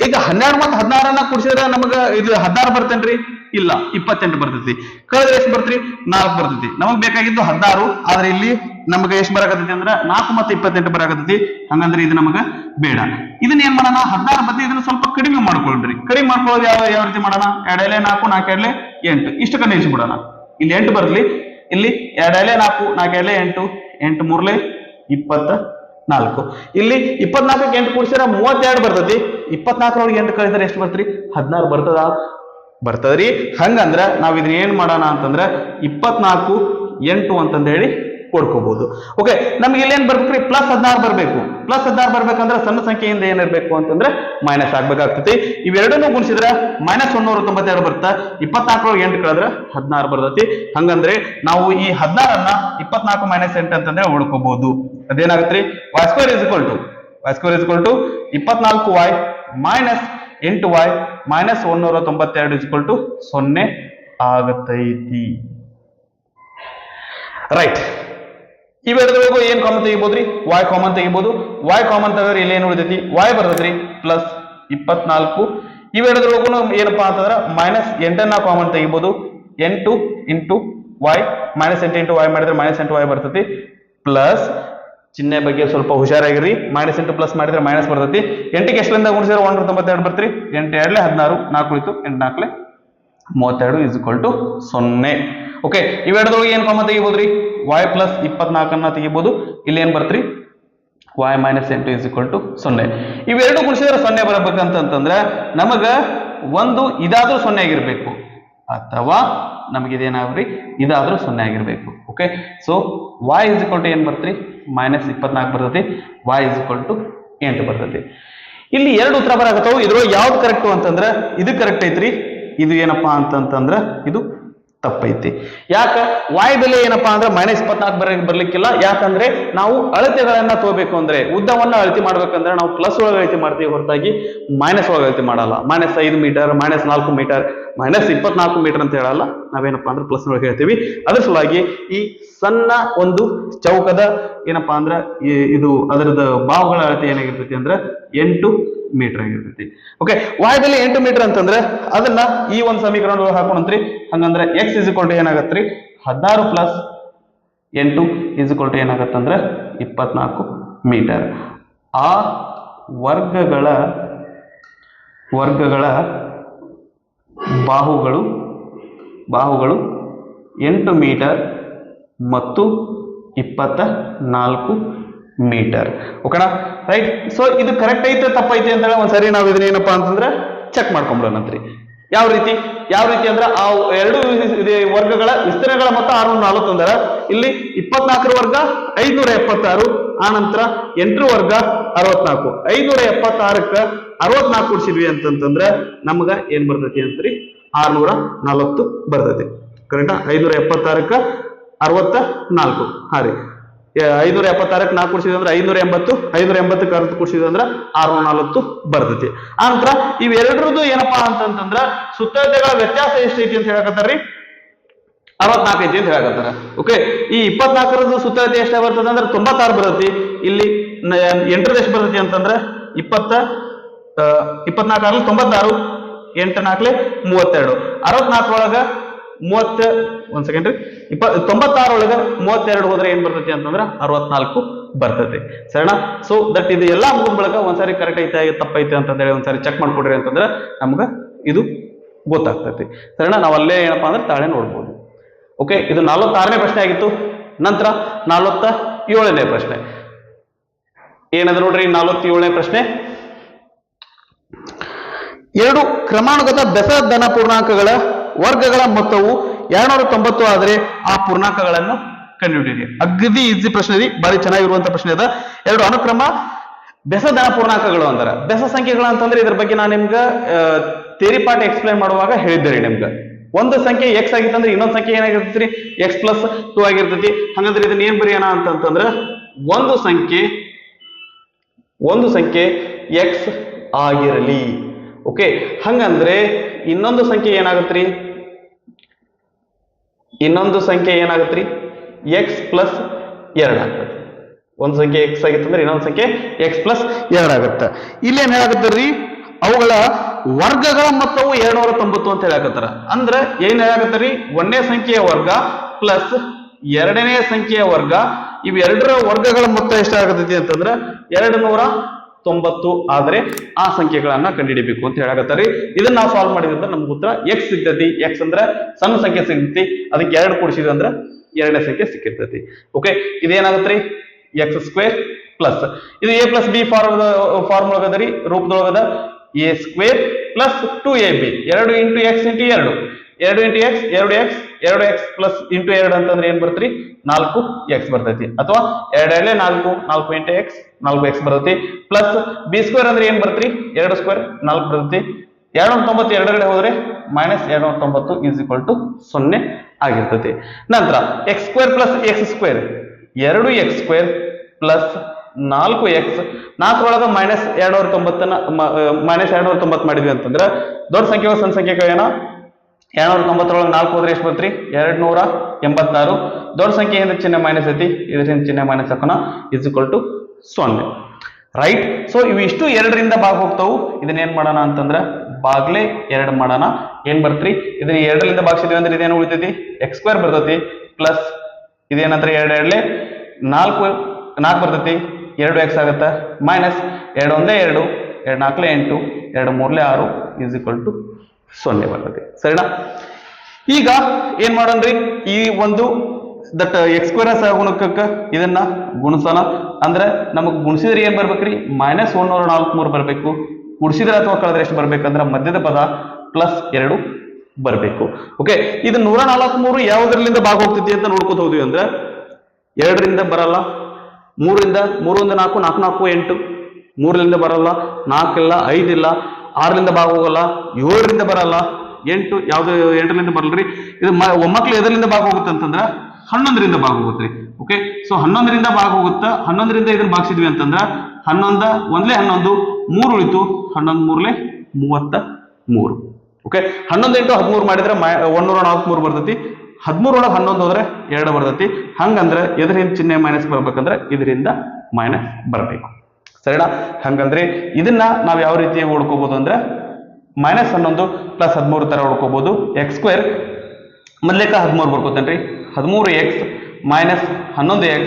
ಈಗ 12 ಮತ್ತು 16 ಕೂಡಿಸಿದ್ರೆ ನಮಗ ಇದು 16 ಬರ್ತೇನ್ರಿ ಇಲ್ಲ 28 ಬರ್ತೈತಿ. ಕಳೆದ್ರೆ ಎಷ್ಟು ಬರ್ತ್ರಿ 4 ಬರ್ತೈತಿ. ನಮಗ್ ಬೇಕಾಗಿದ್ದು 16, ಆದ್ರೆ ಇಲ್ಲಿ ನಮಗ ಎಷ್ಟು ಬರಾಕತ್ತೈತಿ ಅಂದ್ರ 4 ಮತ್ತು 28 ಬರಾಕತ್ತೈತಿ. ಹಂಗಂದ್ರೆ ಇದು ನಮಗ ಬೇಡ. ಇದನ್ನ ಏನ್ ಮಾಡೋಣ 16 ಬತ್ತಿ ಇದನ್ನ ಸ್ವಲ್ಪ ಕಡಿಮೆ ಮಾಡ್ಕೊಳ್ರಿ. ಕಡಿಮೆ ಮಾಡ್ಕೊಳ್ಳೋದು ಯಾವ ರೀತಿ ಮಾಡೋಣ 2 4 4 2 8 ಇಷ್ಟು ಕಡಿಮೆ ಬಿಡೋಣ. ಇಲ್ಲಿ 8 ಬರ್ಲಿ. ಇಲ್ಲಿ 2 4 4 2 8 8 3 24. ಇಲ್ಲಿ 24ಕ್ಕೆ 8 ಕೂಡಿಸಿದ್ರೆ 32 ಬರ್ತೈತಿ. 24 8 ಕಳಿಸಿದ್ರೆ ಎಷ್ಟು ಬರ್ತ್ರಿ 16 ಬರ್ತದ್ರಿ. ಹಂಗಂದ್ರ ನಾವ್ ಇದನ್ನ ಏನ್ ಮಾಡೋಣ ಅಂತಂದ್ರೆ 24 8 ಅಂತಂದ ಹೇಳಿ ಕೊಡ್ಕೋಬಹುದು. ಓಕೆ, ನಮ್ಗೆ ಇಲ್ಲಿ ಏನ್ ಬರ್ಬೇಕ್ರಿ, ಪ್ಲಸ್ 16 ಬರ್ಬೇಕು. ಪ್ಲಸ್ 16 ಬರ್ಬೇಕಂದ್ರೆ ಸಣ್ಣ ಸಂಖ್ಯೆಯಿಂದ ಏನಿರ್ಬೇಕು ಅಂತಂದ್ರೆ ಮೈನಸ್ ಆಗ್ಬೇಕಾಗ್ತೈತಿ. ಇವೆರಡನ್ನೂ ಗುಣಿಸಿದ್ರೆ ಮೈನಸ್ 192 ಬರುತ್ತಾ, 24 8 ಕಳೆದ್ರೆ 16 ಬರ್ತೈತಿ. ಹಂಗಂದ್ರೆ ನಾವು ಈ 16 24 ಮೈನಸ್ 8 ಅಂತಂದ್ರೆ ಉಳ್ಕೋಬಹುದು. ಅದೇನಾಗತ್ರಿ, y square is equal to 24y minus 8y minus 192 is equal to 0 ಆಗತೈತಿ. ರೈಟ್, ಇವೆರಡರಿಗೂ ಏನ್ ಕಾಮನ್ ತೆಗಿಬಹುದ್ರಿ, y ಕಾಮನ್ ತೆಗಿಬಹುದು. y ಕಾಮನ್ ತೆಗೆದ್ರೆ ಇಲ್ಲಿ ಏನ್ ಉಳಿದೈತಿ, y ಬರ್ತೈತ್ರಿ ಪ್ಲಸ್ 24. ಇವೆರಡರಿಗೂ ಏನಪ್ಪಾ ಅಂತಂದ್ರೆ ಮೈನಸ್ 8 ಕಾಮನ್ ತೆಗಿಬಹುದು. 8 into y minus 8 into y ಮಾಡಿದ್ರೆ ಮೈನಸ್ 8y ಬರ್ತೈತಿ. ಪ್ಲಸ್ ಚಿಹ್ನೆ ಬಗ್ಗೆ ಸ್ವಲ್ಪ ಹುಷಾರಾಗಿರಿ, ಮೈನಸ್ ಇಂಟು ಪ್ಲಸ್ ಮಾಡಿದ್ರೆ ಮೈನಸ್ ಬರ್ತೈತಿ. 8ಗೆ ಎಷ್ಟರಿಂದ ಗುಣಿಸಿದ್ರೆ 192 ಬರ್ತೀರಿ. 8 2 16, 4 ಉಳಿತು, 8 4 32 ಇಸ್ ಇಕ್ವಲ್ ಟು 0. ಓಕೆ, ಇವೆರಡರೊಳಗೆ ಏನ್ ಕಾಮನ್ ತೆಗಿಬಹುದ್ರಿ, y ಪ್ಲಸ್ 24 ತೆಗಿಬಹುದು. ಇಲ್ಲಿ ಏನ್ ಬರ್ತ್ರಿ, y minus 8 is equal to 0. ಇವೆರಡು ಗುಣಿಸಿದ್ರೆ 0 ಬರಬೇಕಂತಂದ್ರೆ ನಮಗ ಒಂದು ಇದಾದ್ರೂ 0 ಆಗಿರ್ಬೇಕು, ಅಥವಾ ನಮಗೆ ಇದೇನಾಗ್ರಿ ಇದಾದ್ರೂ 0 ಆಗಿರ್ಬೇಕು. Okay, so y is equal to ಏನ್ ಬರ್ತ್ರಿ, ಮೈನಸ್ 24 ಬರ್ತೈತಿ. y ಇಸ್ ಇಕ್ವಲ್ ಟು 8 ಬರ್ತೈತಿ. ಇಲ್ಲಿ ಎರಡು ಉತ್ತರ ಬರಾಕತ್ತಾವು. ಇದ್ರೊಳಗೆ ಯಾವ್ದು ಕರೆಕ್ಟ್ ಅಂತಂದ್ರೆ ಇದು ಕರೆಕ್ಟ್ ಐತ್ರಿ, ಇದು ಏನಪ್ಪಾ ಅಂತಂತಂದ್ರ ಇದು ತಪ್ಪೈತಿ. ಯಾಕ, y ಬೆಲೆ ಏನಪ್ಪಾ ಅಂದ್ರೆ ಮೈನಸ್ 24 ಬರ್ಲಿಕ್ಕಿಲ್ಲ. ಯಾಕಂದ್ರೆ ನಾವು ಅಳತೆಗಳನ್ನ ತಗೋಬೇಕು ಅಂದ್ರೆ, ಉದ್ದವನ್ನ ಅಳತೆ ಮಾಡ್ಬೇಕಂದ್ರೆ ನಾವು ಪ್ಲಸ್ ಒಳಗೆ ಅಳತೆ ಮಾಡ್ತೀವಿ ಹೊರತಾಗಿ ಮೈನಸ್ ಒಳಗೆ ಅಳತೆ ಮಾಡಲ್ಲ. Minus 5 metre, minus 4 metre, minus 24 metre ಅಂತ ಹೇಳಲ್ಲ. ನಾವೇನಪ್ಪಾ ಅಂದ್ರೆ ಪ್ಲಸ್ ಒಳಗೆ ಹೇಳ್ತೀವಿ. ಅದ್ರ ಸಲುವಾಗಿ ಈ ಸಣ್ಣ ಒಂದು ಚೌಕದ ಏನಪ್ಪಾ ಅಂದ್ರ ಇದು ಅದರದ ಬಾಹುಗಳ ಅಳತೆ ಏನಾಗಿರ್ತೈತಿ ಅಂದ್ರೆ 8 ಮೀಟರ್ ಆಗಿರ್ತೈತಿ. ಓಕೆ, y ಬೆಲೆ 8 ಮೀಟರ್ ಅಂತಂದ್ರೆ ಅದನ್ನ ಈ ಒಂದು ಸಮೀಕರಣದೊಳಗೆ ಹಾಕೊಂಡ್ರಿ. ಹಂಗಂದ್ರೆ x ಇಸ್ ಇಕ್ವಲ್ ಟು ಏನಾಗತ್ರಿ, 16 ಪ್ಲಸ್ 8 ಇಸ್ ಇಕ್ವಲ್ ಟು ಏನಾಗತ್ತಂದ್ರೆ 24 ಮೀಟರ್. ಆ ವರ್ಗಗಳ ಬಾಹುಗಳು 8 ಮೀಟರ್ ಮತ್ತು 24 ಮೀಟರ್. ಓಕೆನಾ, ರೈಟ್. ಸೊ ಇದು ಕರೆಕ್ಟ್ ಐತೆ ತಪ್ಪೈತೆ ಅಂತ ಒಂದ್ಸರಿ ನಾವು ಇದನ್ನ ಏನಪ್ಪಾ ಅಂತಂದ್ರೆ ಚೆಕ್ ಮಾಡ್ಕೊಂಡ್ಬಿಡೋಣಂತ್ರಿ. ಯಾವ ರೀತಿ ಅಂದ್ರೆ ಆ ಎರಡು ವರ್ಗಗಳ ವಿಸ್ತೀರ್ಣಗಳ ಮೊತ್ತ 640 ಅಂದ್ರ ಇಲ್ಲಿ 24 ವರ್ಗ 576, ಆ ನಂತರ 8 ವರ್ಗ 64. 576ಕ್ಕ 64 ಕೂಡಿಸಿದ್ವಿ ಅಂತಂದ್ರೆ ನಮ್ಗ ಏನ್ ಬರ್ತೈತಿ ಅಂತ್ರಿ, 640 ಬರ್ತೈತಿ. ಕರೆಕ್ಟಾ, 576ಕ್ಕ 64. ಹಾ ರೀ, 576ಕ್ಕೆ 4 ಕೂಡಿಸಿದ್ವಿ ಅಂದ್ರೆ 580, 580ಕ್ಕೆ 60 ಕೂಡಿಸಿದ್ವಿ ಅಂದ್ರೆ 640 ಬರ್ತೈತಿ. ಆ ನಂತರ ಇವೆರಡರದ್ದು ಏನಪ್ಪಾ ಅಂತಂದ್ರ ಸುತ್ತಳತೆಗಳ ವ್ಯತ್ಯಾಸ ಎಷ್ಟೈತಿ ಅಂತ ಹೇಳಕತ್ತಾರ್ರಿ, 64 ಐತಿ ಅಂತ ಹೇಳಕತ್ತಾರ. ಓಕೆ, ಈ 24ರದ್ದು ಸುತ್ತಳತೆ ಎಷ್ಟ ಬರ್ತದೆ ಅಂದ್ರೆ 96 ಬರ್ತೈತಿ. ಇಲ್ಲಿ 8ರದ್ದು ಎಷ್ಟು ಬರ್ತೈತಿ ಅಂತಂದ್ರೆ 24 96, 8 4 32, 64 ಒಳಗ 96 ಒಳಗ 32 ಹೋದ್ರೆ ಏನ್ ಬರ್ತೈತಿ ಅಂತಂದ್ರ 64 ಬರ್ತೈತಿ. ಸರಿನಾ? ಸೊ ದಟ್ ಇದು ಎಲ್ಲಾ ಮುಗಿದ ಬಳಿಕ ಒಂದ್ಸಾರಿ ಕರೆಕ್ಟ್ ಐತೆ ತಪ್ಪೈತೆ ಅಂತ ಹೇಳಿ ಒಂದ್ಸಾರಿ ಚೆಕ್ ಮಾಡ್ಕೊಡ್ರಿ ಅಂತಂದ್ರೆ ನಮ್ಗ ಇದು ಗೊತ್ತಾಗ್ತೈತಿ. ಸರಿನಾ? ನಾವ್ ಅಲ್ಲೇ ಏನಪ್ಪಾ ಅಂದ್ರೆ ತಾಳೆ ನೋಡ್ಬೋದು. ಓಕೆ, ಇದು 46ನೇ ಪ್ರಶ್ನೆ ಆಗಿತ್ತು. ನಂತರ 47ನೇ ಪ್ರಶ್ನೆ ಏನದ ನೋಡ್ರಿ. 47ನೇ ಪ್ರಶ್ನೆ, ಎರಡು ಕ್ರಮಾನುಗತ ಬೆಸ ಧನ ಪೂರ್ಣಾಂಕಗಳ ವರ್ಗಗಳ ಮೊತ್ತವು 290 ಆದರೆ ಆ ಪೂರ್ಣಾಂಕಗಳನ್ನು ಕಂಡುಹಿಡಿಯಿರಿ. ಅಗದಿ ಈಸಿ ಪ್ರಶ್ನೆ ರೀ, ಬಾರಿ ಚೆನ್ನಾಗಿರುವಂತ ಪ್ರಶ್ನೆ ಅದ. ಎರಡು ಅನುಕ್ರಮ ಬೆಸ ಧನ ಪೂರ್ಣಾಂಕಗಳು ಅಂತಾರ. ಬೆಸ ಸಂಖ್ಯೆಗಳು ಅಂತಂದ್ರೆ ಇದ್ರ ಬಗ್ಗೆ ನಾನು ನಿಮ್ಗ ಥಿಯರಿ ಪಾರ್ಟ್ ಎಕ್ಸ್ಪ್ಲೈನ್ ಮಾಡುವಾಗ ಹೇಳಿದ್ದೆ ರೀ ನಿಮ್ಗ. ಒಂದು ಸಂಖ್ಯೆ ಎಕ್ಸ್ ಆಗಿತ್ತಂದ್ರೆ ಇನ್ನೊಂದು ಸಂಖ್ಯೆ ಏನಾಗಿರ್ತೈತಿ, x ಪ್ಲಸ್ 2 ಆಗಿರ್ತೈತಿ. ಹಂಗಂದ್ರೆ ಇದನ್ನ ಏನ್ ಬರೆಯೋಣ ಅಂತಂದ್ರೆ ಒಂದು ಸಂಖ್ಯೆ ಎಕ್ಸ್ ಆಗಿರಲಿ. ಓಕೆ, ಹಂಗಂದ್ರೆ ಇನ್ನೊಂದು ಸಂಖ್ಯೆ ಏನಾಗತ್ರಿ, ಎಕ್ಸ್ ಪ್ಲಸ್ 2 ಆಗ್ತದೆ. ಒಂದು ಸಂಖ್ಯೆ ಎಕ್ಸ್ ಆಗಿತ್ತಂದ್ರೆ ಇನ್ನೊಂದು ಸಂಖ್ಯೆ ಎಕ್ಸ್ ಪ್ಲಸ್ 2 ಆಗುತ್ತೆ. ಇಲ್ಲಿ ಏನ್ ಹೇಳಾಕತ್ತಾರ್ರಿ, ಅವುಗಳ ವರ್ಗಗಳ ಮೊತ್ತವು 290 ಅಂತ ಹೇಳಾಕತ್ತಾರ. ಅಂದ್ರೆ ಏನ್ ಹೇಳಾಕತ್ತಾರ್ರಿ, ಒಂದನೇ ಸಂಖ್ಯೆಯ ವರ್ಗ ಪ್ಲಸ್ ಎರಡನೇ ಸಂಖ್ಯೆಯ ವರ್ಗ, ಇವೆರಡರ ವರ್ಗಗಳ ಮೊತ್ತ ಎಷ್ಟಾಗತೈತಿ ಅಂತಂದ್ರೆ 290 ಆದ್ರೆ ಆ ಸಂಖ್ಯೆಗಳನ್ನ ಕಂಡುಹಿಡಿಬೇಕು ಅಂತ ಹೇಳಾಕತ್ತಾರ್ರಿ. ಇದನ್ನ ನಾವು ಸಾಲ್ವ್ ಮಾಡಿದ್ರೆ ನಮ್ಗೆ ಉತ್ತರ ಎಕ್ಸ್ ಸಿಗ್ತೈತಿ. ಎಕ್ಸ್ ಅಂದ್ರೆ ಸಣ್ಣ ಸಂಖ್ಯೆ ಸಿಗ್ತೈತಿ, ಅದಕ್ಕೆ 2 ಕೂಡಿಸಿದ್ವಿ ಅಂದ್ರೆ ಎರಡನೇ ಸಂಖ್ಯೆ ಸಿಕ್ಕಿರ್ತೈತಿ. ಓಕೆ, ಇದೇನಾಗತ್ರಿ, ಎಕ್ಸ್ ಸ್ಕ್ವೇರ್ ಪ್ಲಸ್ ಇದು ಎ ಪ್ಲಸ್ ಬಿ ಫಾರ್ಮ್ ಒಳಗದರಿ ರೂಪದೊಳಗದ a square plus 2ab 2 into x into 2 2 into x 2x plus into 2 ಅಂತಂದ್ರೆ ಏನ್ ಬರ್ತೈತಿ 4x ಬರ್ತೈತಿ ಅಥವಾ 2 ಎರಡೇ 4 4 ಇಂಟು ಎಕ್ಸ್ 4x ಬರ್ತೈತಿ ಪ್ಲಸ್ ಬಿ ಸ್ಕ್ವೇರ್ ಅಂದ್ರೆ ಏನ್ ಬರ್ತೈತಿ 2 ಸ್ಕ್ವೇರ್ 4 ಬರ್ತೈತಿ 290 ಎರಡಗಡೆ ಹೋದ್ರೆ ಮೈನಸ್ 290 ಈಸ್ ಈಕ್ವಲ್ ಟು 0 ಆಗಿರ್ತೈತಿ. ನಂತರ X square plus X square 2x square plus 4x 4 minus 290 ಮಾಡಿದ್ವಿ ಅಂತಂದ್ರೆ ದೊಡ್ಡ ಸಂಖ್ಯೆ ಸಣ್ಣ ಸಂಖ್ಯೆ ಏನೋ 290 4 ಹೋದ್ರೆ ಎಷ್ಟು ಬರ್ತರಿ 286. ದೊಡ್ಡ ಸಂಖ್ಯೆ ಹಿಂದೆ ಚಿಹ್ನೆ ಮೈನಸ್ ಐತಿ ಇದರಿಂದ ಚಿಹ್ನೆ ಮೈನಸ್ ಹಾಕೋಣ is equal to 0 right. So ಇವು ಇಷ್ಟು 2ರಿಂದ ಭಾಗ ಹೋಗ್ತಾವು. ಇದನ್ನ ಏನ್ ಮಾಡೋಣ ಅಂತಂದ್ರ ಬಾಗ್ಲೆ 2 ಮಾಡೋಣ. ಏನ್ ಬರ್ತ್ರಿ ಇದನ್ನ 2ರಿಂದ ಭಾಗಿಸಿದ್ವಿ ಅಂದ್ರೆ ಇದೇನು ಉಳಿತೈತಿ ಎಕ್ಸ್ ಸ್ಕ್ವೇರ್ ಬರ್ತೈತಿ ಪ್ಲಸ್ ಇದೇನಂದ್ರೆ 2 ಎರಡಲೆ 4 ಬರ್ತೈತಿ 2x ಆಗುತ್ತೆ ಮೈನಸ್ 2 ಒಂದೇ 2 2 4 8 2 3 6 ಈಸ್ ಈಕ್ವಲ್ ಟು 0 ಬರ್ತೈತಿ. ಸರಿನಾ? ಈಗ ಏನ್ ಮಾಡೋಣ್ರಿ ಈ ಒಂದು ದಟ್ ಎಕ್ಸ್ ಸ್ಕ್ವೇರ್ ಸಹಗುಣಕಕ್ಕೆ ಇದನ್ನ ಗುಣಿಸೋಣ. ಅಂದ್ರೆ ನಮಗ್ ಗುಣಿಸಿದ್ರೆ ಏನ್ ಬರ್ಬೇಕ್ರಿ ಮೈನಸ್ 143 ಬರ್ಬೇಕು. ಗುಣಿಸಿದ್ರೆ ಅಥವಾ ಕಳೆದ್ರೆ ಎಷ್ಟು ಬರ್ಬೇಕಂದ್ರೆ ಮಧ್ಯದ ಪದ ಪ್ಲಸ್ 2 ಬರ್ಬೇಕು. ಓಕೆ, ಇದು 143 ಯಾವುದರಿಂದ ಭಾಗ ಹೋಗ್ತೈತಿ ಅಂತ ನೋಡ್ಕೋತ ಹೋದ್ವಿ ಅಂದ್ರೆ 2ರಿಂದ ಬರಲ್ಲ, 3 4 4 4 8 3ರಿಂದ ಬರಲ್ಲ, 4 ಇಲ್ಲ 5 ಇಲ್ಲ, 6ರಿಂದ ಭಾಗ ಹೋಗಲ್ಲ, 7ರಿಂದ ಬರಲ್ಲ, 8 ಯಾವ್ದು 8ರಿಂದ ಬರಲ್ರಿ. ಇದು ಒಮ್ಮಕ್ಳು ಎದರಿಂದ ಭಾಗ ಹೋಗುತ್ತೆ ಅಂತಂದ್ರ 11ರಿಂದ ಭಾಗ ಹೋಗುತ್ತೆ. ಓಕೆ, ಸೊ 11ರಿಂದ ಭಾಗ ಹೋಗುತ್ತಾ 11ರಿಂದ ಇದನ್ನ ಭಾಗಿಸಿದ್ವಿ ಅಂತಂದ್ರ 11 ಒಂದ್ಲೆ 11 3 ಉಳಿತು 11 3ಲೆ 33. ಓಕೆ, 11 ಇಂಟು 13 ಮಾಡಿದ್ರೆ 143 ಬರ್ತೈತಿ. 13 ಒಳಗೆ 11 ಹೋದ್ರೆ 2 ಬರ್ತೈತಿ. ಹಂಗಂದ್ರೆ ಎದರಿಂದ ಚಿಹ್ನೆ ಮೈನಸ್ ಬರ್ಬೇಕಂದ್ರೆ ಇದರಿಂದ ಮೈನಸ್ ಬರಬೇಕು. ಸರಿನಾ? ಹಂಗಂದ್ರೆ ಇದನ್ನ ನಾವ್ ಯಾವ ರೀತಿ ಓಡ್ಕೋಬಹುದು ಅಂದ್ರೆ ಮೈನಸ್ 11 ಪ್ಲಸ್ 13 ತರ ಓಡ್ಕೋಬಹುದು. ಎಕ್ಸ್ ಸ್ಕ್ವೇರ್ ಮೊದ್ಲೇಕ 13 ಬರ್ಕೋತೇನ್ರಿ 13x minus 11x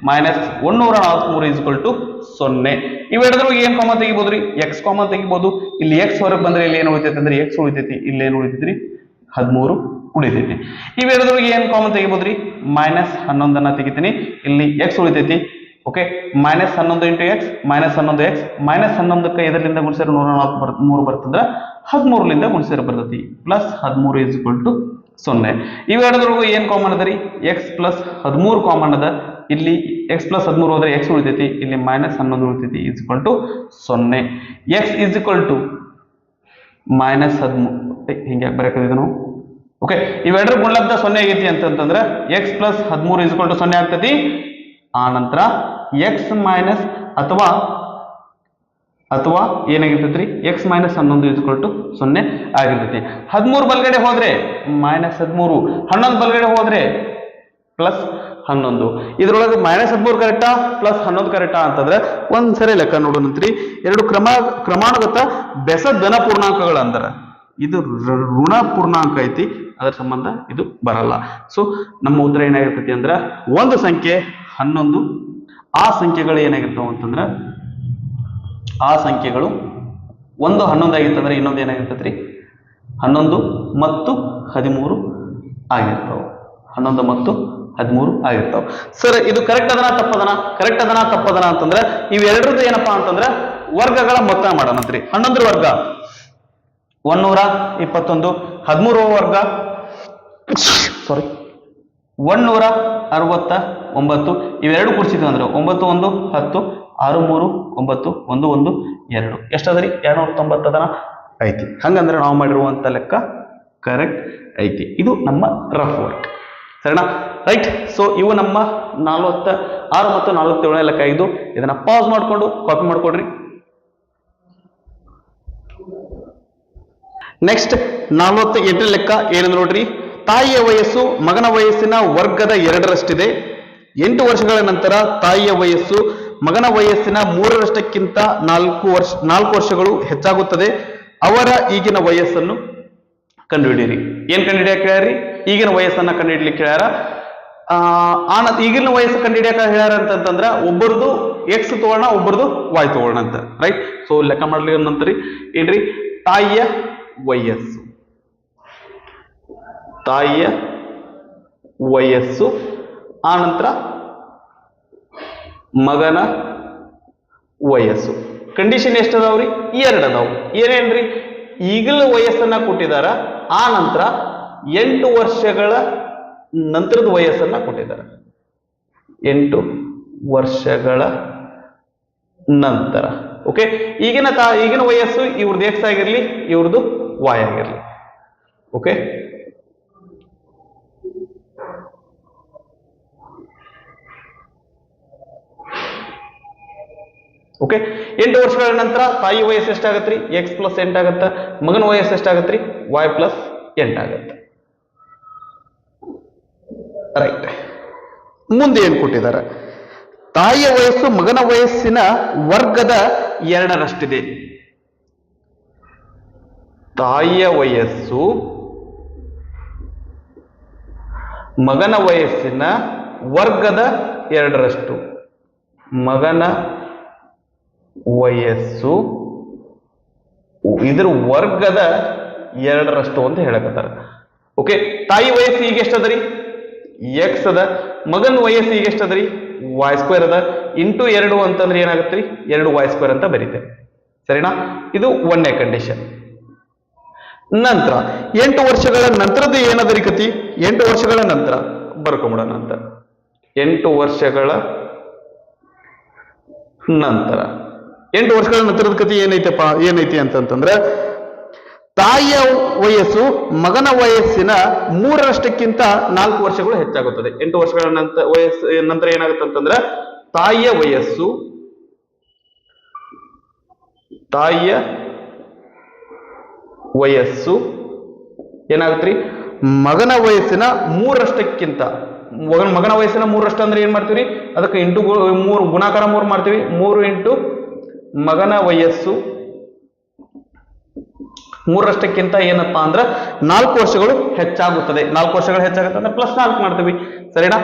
minus 143 is equal to 0. ಇವೆರಡರೂ ಏನ್ ಕಾಮನ್ ತೆಗಿಬೋದ್ರಿ ಎಕ್ಸ್ ಕಾಮನ್ ತೆಗಿಬಹುದು. ಇಲ್ಲಿ ಎಕ್ಸ್ ಹೊರಗೆ ಬಂದ್ರೆ ಇಲ್ಲಿ ಏನ್ ಉಳಿತೈತಿ ಅಂದ್ರೆ ಎಕ್ಸ್ ಉಳಿತೈತಿ, ಇಲ್ಲಿ ಏನ್ ಉಳಿತೈತ್ರಿ 13 ಉಳಿತೈತಿ. ಇವೆರಡರಿಗೆ ಏನ್ ಕಾಮನ್ ತೆಗಿಬೋದ್ರಿ ಮೈನಸ್ 11 ತೆಗಿತೀನಿ, ಇಲ್ಲಿ ಎಕ್ಸ್ ಉಳಿತೈತಿ. Okay, minus 11 into x minus 11x minus 11ಕ್ಕೆ ಇದರಿಂದ ಗುಣಿಸಿದ್ರೆ 143 ಬರ್ತಂದ್ರ 13ಲಿಂದ ಗುಣಿಸಿದ್ರೆ ಬರ್ತೈತಿ ಪ್ಲಸ್ 13 ಇಸ್ ಈಕ್ವಲ್ ಟು 0. ಇವೆರಡರಿಗೂ ಏನ್ ಕಾಮನ್ ಅದ ರೀ ಎಕ್ಸ್ ಪ್ಲಸ್ 13 ಕಾಮನ್ ಅದ. ಇಲ್ಲಿ ಎಕ್ಸ್ ಪ್ಲಸ್ 13 ಹೋದ್ರೆ ಎಕ್ಸ್ ಉಳಿತೈತಿ, ಇಲ್ಲಿ ಮೈನಸ್ 11 ಉಳಿತೈತಿ is equal to 0. X is equal to minus 13 ಹಿಂಗೆ ಬರೆಯಕತ್ತಿದ್ವಿ ನಾವು. ಓಕೆ, ಇವೆರಡರ ಗುಣಲಬ್ಧ 0 ಆಗೈತಿ ಅಂತಂದ್ರೆ x plus 13 is equal to 0 ಆಗ್ತೈತಿ. ಆ ನಂತರ ಎಕ್ಸ್ ಮೈನಸ್ ಅಥವಾ ಏನಾಗಿರ್ತೈತ್ರಿ x minus 11 is equal to 0 ಆಗಿರ್ತೈತಿ. 13 ಬಲ್ಗಡೆ ಹೋದ್ರೆ ಮೈನಸ್ 13, 11 ಬಲ್ಗಡೆ ಹೋದ್ರೆ ಪ್ಲಸ್ 11. ಇದ್ರೊಳಗೆ ಮೈನಸ್ 13 ಕರೆಕ್ಟಾ ಪ್ಲಸ್ 11 ಕರೆಕ್ಟಾ ಅಂತಂದ್ರೆ ಒಂದ್ಸರಿ ಲೆಕ್ಕ ನೋಡೋಣಂತ್ರಿ. ಎರಡು ಕ್ರಮಾನುಗತ ಬೆಸ ಧನ ಪೂರ್ಣಾಂಕಗಳು ಅಂದ್ರ ಇದು ಋಣ ಪೂರ್ಣಾಂಕ ಐತಿ, ಅದರ ಸಂಬಂಧ ಇದು ಬರಲ್ಲ. ಸೊ ನಮ್ಮ ಉತ್ತರ ಏನಾಗಿರ್ತೈತಿ ಅಂದ್ರ ಒಂದು ಸಂಖ್ಯೆ 11, ಆ ಸಂಖ್ಯೆಗಳು ಏನಾಗಿರ್ತಾವ ಅಂತಂದ್ರ ಆ ಸಂಖ್ಯೆಗಳು ಒಂದು 11 ಆಗಿತ್ತಂದ್ರೆ ಇನ್ನೊಂದು ಏನಾಗಿರ್ತೈತ್ರಿ 11 ಮತ್ತು 13 ಆಗಿರ್ತಾವ. 11 ಮತ್ತು 13 ಆಗಿರ್ತಾವ. ಸರ್ ಇದು ಕರೆಕ್ಟ್ ಅದನ ತಪ್ಪದನ? ಕರೆಕ್ಟ್ ಅದನ ತಪ್ಪದನ ಅಂತಂದ್ರೆ ಇವೆರಡರದ್ದು ಏನಪ್ಪಾ ಅಂತಂದ್ರೆ ವರ್ಗಗಳ ಮೊತ್ತ ಮಾಡೋಣಂತ್ರಿ. 11 ವರ್ಗ 121, 13 ವರ್ಗ 169. ಇವೆರಡು ಕೂಡಿಸಿದ್ವಿ ಅಂದ್ರೆ 9 1 10, 6 3 9 1 1 2 ಎಷ್ಟದರಿ 290 ಅದನ ಐತಿ. ಹಂಗಂದ್ರೆ ನಾವು ಮಾಡಿರುವಂತ ಲೆಕ್ಕ ಕರೆಕ್ಟ್ ಐತಿ. ಇದು ನಮ್ಮ ರಫ್ ವರ್ಕ್. ಸರಿನಾ? ರೈಟ್. ಸೊ ಇವು ನಮ್ಮ 46 ಮತ್ತು 47ನೇ ಲೆಕ್ಕ. ಇದನ್ನ ಪಾಸ್ ಮಾಡ್ಕೊಂಡು ಕಾಪಿ ಮಾಡ್ಕೊಡ್ರಿ. ನೆಕ್ಸ್ಟ್ 48ನೇ ಲೆಕ್ಕ ಏನು ನೋಡ್ರಿ. ತಾಯಿಯ ವಯಸ್ಸು ಮಗನ ವಯಸ್ಸಿನ ವರ್ಗದ 2ರಷ್ಟಿದೆ. 8 ವರ್ಷಗಳ ನಂತರ ತಾಯಿಯ ವಯಸ್ಸು ಮಗನ ವಯಸ್ಸಿನ 3ರಷ್ಟಕ್ಕಿಂತ 4 ವರ್ಷಗಳು ಹೆಚ್ಚಾಗುತ್ತದೆ. ಅವರ ಈಗಿನ ವಯಸ್ಸನ್ನು ಕಂಡುಹಿಡಿಯಿರಿ. ಏನ್ ಕಂಡುಹಿಡಿಯಕ್ಕೆ ಹೇಳ್ಯಾರಿ? ಈಗಿನ ವಯಸ್ಸನ್ನ ಕಂಡುಹಿಡಿಯಲಿಕ್ಕೆ ಹೇಳ್ಯಾರ. ಈಗಿನ ವಯಸ್ಸು ಕಂಡುಹಿಡಿಯಕ ಹೇಳ್ಯಾರ ಅಂತಂದ್ರ ಒಬ್ಬರದು ಎಕ್ಸ್ ತಗೋಣ, ಒಬ್ಬರದು ವಾಯ್ ತಗೋಣ ಅಂತ. ರೈಟ್. ಸೊ ಲೆಕ್ಕ ಮಾಡ್ಲಿ ನಂತರ ಏನ್ರಿ ತಾಯಿಯ ವಯಸ್ಸು, ತಾಯಿಯ ವಯಸ್ಸು, ಆ ನಂತರ ಮಗನ ವಯಸ್ಸು. ಕಂಡೀಷನ್ ಎಷ್ಟು ಅದಾವ್ರಿ? 2 ಅದಾವು. ಏನೇನ್ರಿ? ಈಗಲ ವಯಸ್ಸನ್ನ ಕೊಟ್ಟಿದಾರ, ಆ ನಂತರ 8 ವರ್ಷಗಳ ನಂತರದ ವಯಸ್ಸನ್ನ ಕೊಟ್ಟಿದ್ದಾರೆ. 8 ವರ್ಷಗಳ ನಂತರ. ಓಕೆ, ಈಗಿನ ವಯಸ್ಸು ಇವ್ರದ್ದು ಎಕ್ಸ್ ಆಗಿರ್ಲಿ, ಇವ್ರದ್ದು ವಾಯ್ ಆಗಿರ್ಲಿ. ಓಕೆ, ಓಕೆ 8 ವರ್ಷಗಳ ನಂತರ ತಾಯಿ ವಯಸ್ಸು ಎಷ್ಟಾಗತ್ರಿ? ಎಕ್ಸ್ ಪ್ಲಸ್ 8 ಆಗತ್ತ. ಮಗನ ವಯಸ್ಸು ಎಷ್ಟಾಗತ್ರಿ? ವಾಯ್ ಪ್ಲಸ್ 8 ಆಗತ್ತ. ರೈಟ್. ಮುಂದೆ ಏನ್ ಕೊಟ್ಟಿದ್ದಾರೆ? ತಾಯಿಯ ವಯಸ್ಸು ಮಗನ ವಯಸ್ಸಿನ ವರ್ಗದ 2ರಷ್ಟಿದೆ. ತಾಯಿಯ ವಯಸ್ಸು ಮಗನ ವಯಸ್ಸಿನ ವರ್ಗದ 2ರಷ್ಟು. ಮಗನ ವಯಸ್ಸು ಇದ್ರ ವರ್ಗದ 2ರಷ್ಟು ಅಂತ ಹೇಳಕತ್ತಾರ. ಓಕೆ, ತಾಯಿ ವಯಸ್ಸು ಈಗ ಎಷ್ಟದರಿ? ಎಕ್ಸ್ ಅದ. ಮಗನ ವಯಸ್ಸು ಈಗ ಎಷ್ಟದರಿ? ವಾಯ್ ಸ್ಕ್ವೇರ್ ಅದ. ಇಂಟು 2 ಅಂತಂದ್ರೆ ಏನಾಗತ್ರಿ? 2 ವಾಯ್ ಸ್ಕ್ವೇರ್ ಅಂತ ಬರೀತೇವೆ. ಸರಿನಾ? ಇದು 1ನೇ ಕಂಡೀಷನ್. ನಂತರ 8 ವರ್ಷಗಳ ನಂತರದ್ದು ಏನದರಿ ಕತಿ? 8 ವರ್ಷಗಳ ನಂತರ ಬರ್ಕೊಂಬಿಡೋಣ ಅಂತ. 8 ವರ್ಷಗಳ ನಂತರ 8 ವರ್ಷಗಳ ನಂತರದ ಕತಿ ಏನೈತಿ ಅಂತಂದ್ರೆ ತಾಯಿಯ ವಯಸ್ಸು ಮಗನ ವಯಸ್ಸಿನ 3ರಷ್ಟಕ್ಕಿಂತ 4 ವರ್ಷಗಳು ಹೆಚ್ಚಾಗುತ್ತದೆ. 8 ವರ್ಷಗಳ ನಂತರ ಏನಾಗುತ್ತೆ ಅಂತಂದ್ರೆ ತಾಯಿಯ ವಯಸ್ಸು ಏನಾಗತ್ರಿ? ಮಗನ ವಯಸ್ಸಿನ 3ರಷ್ಟಕ್ಕಿಂತ. ಮಗನ ವಯಸ್ಸಿನ 3ರಷ್ಟು ಅಂದ್ರೆ ಏನ್ ಮಾಡ್ತೀವಿ? ಅದಕ್ಕೆ ಇಂಟು 3 ಗುಣಾಕಾರ 3 ಮಾಡ್ತೀವಿ. 3 ಇಂಟು ಮಗನ ವಯಸ್ಸು 3ರಷ್ಟಕ್ಕಿಂತ ಏನಪ್ಪಾ ಅಂದ್ರೆ 4 ವರ್ಷಗಳು ಹೆಚ್ಚಾಗುತ್ತದೆ. 4 ವರ್ಷಗಳು ಹೆಚ್ಚಾಗುತ್ತೆ ಅಂದ್ರೆ ಪ್ಲಸ್ 4 ಮಾಡ್ತೀವಿ. ಸರಿನಾ?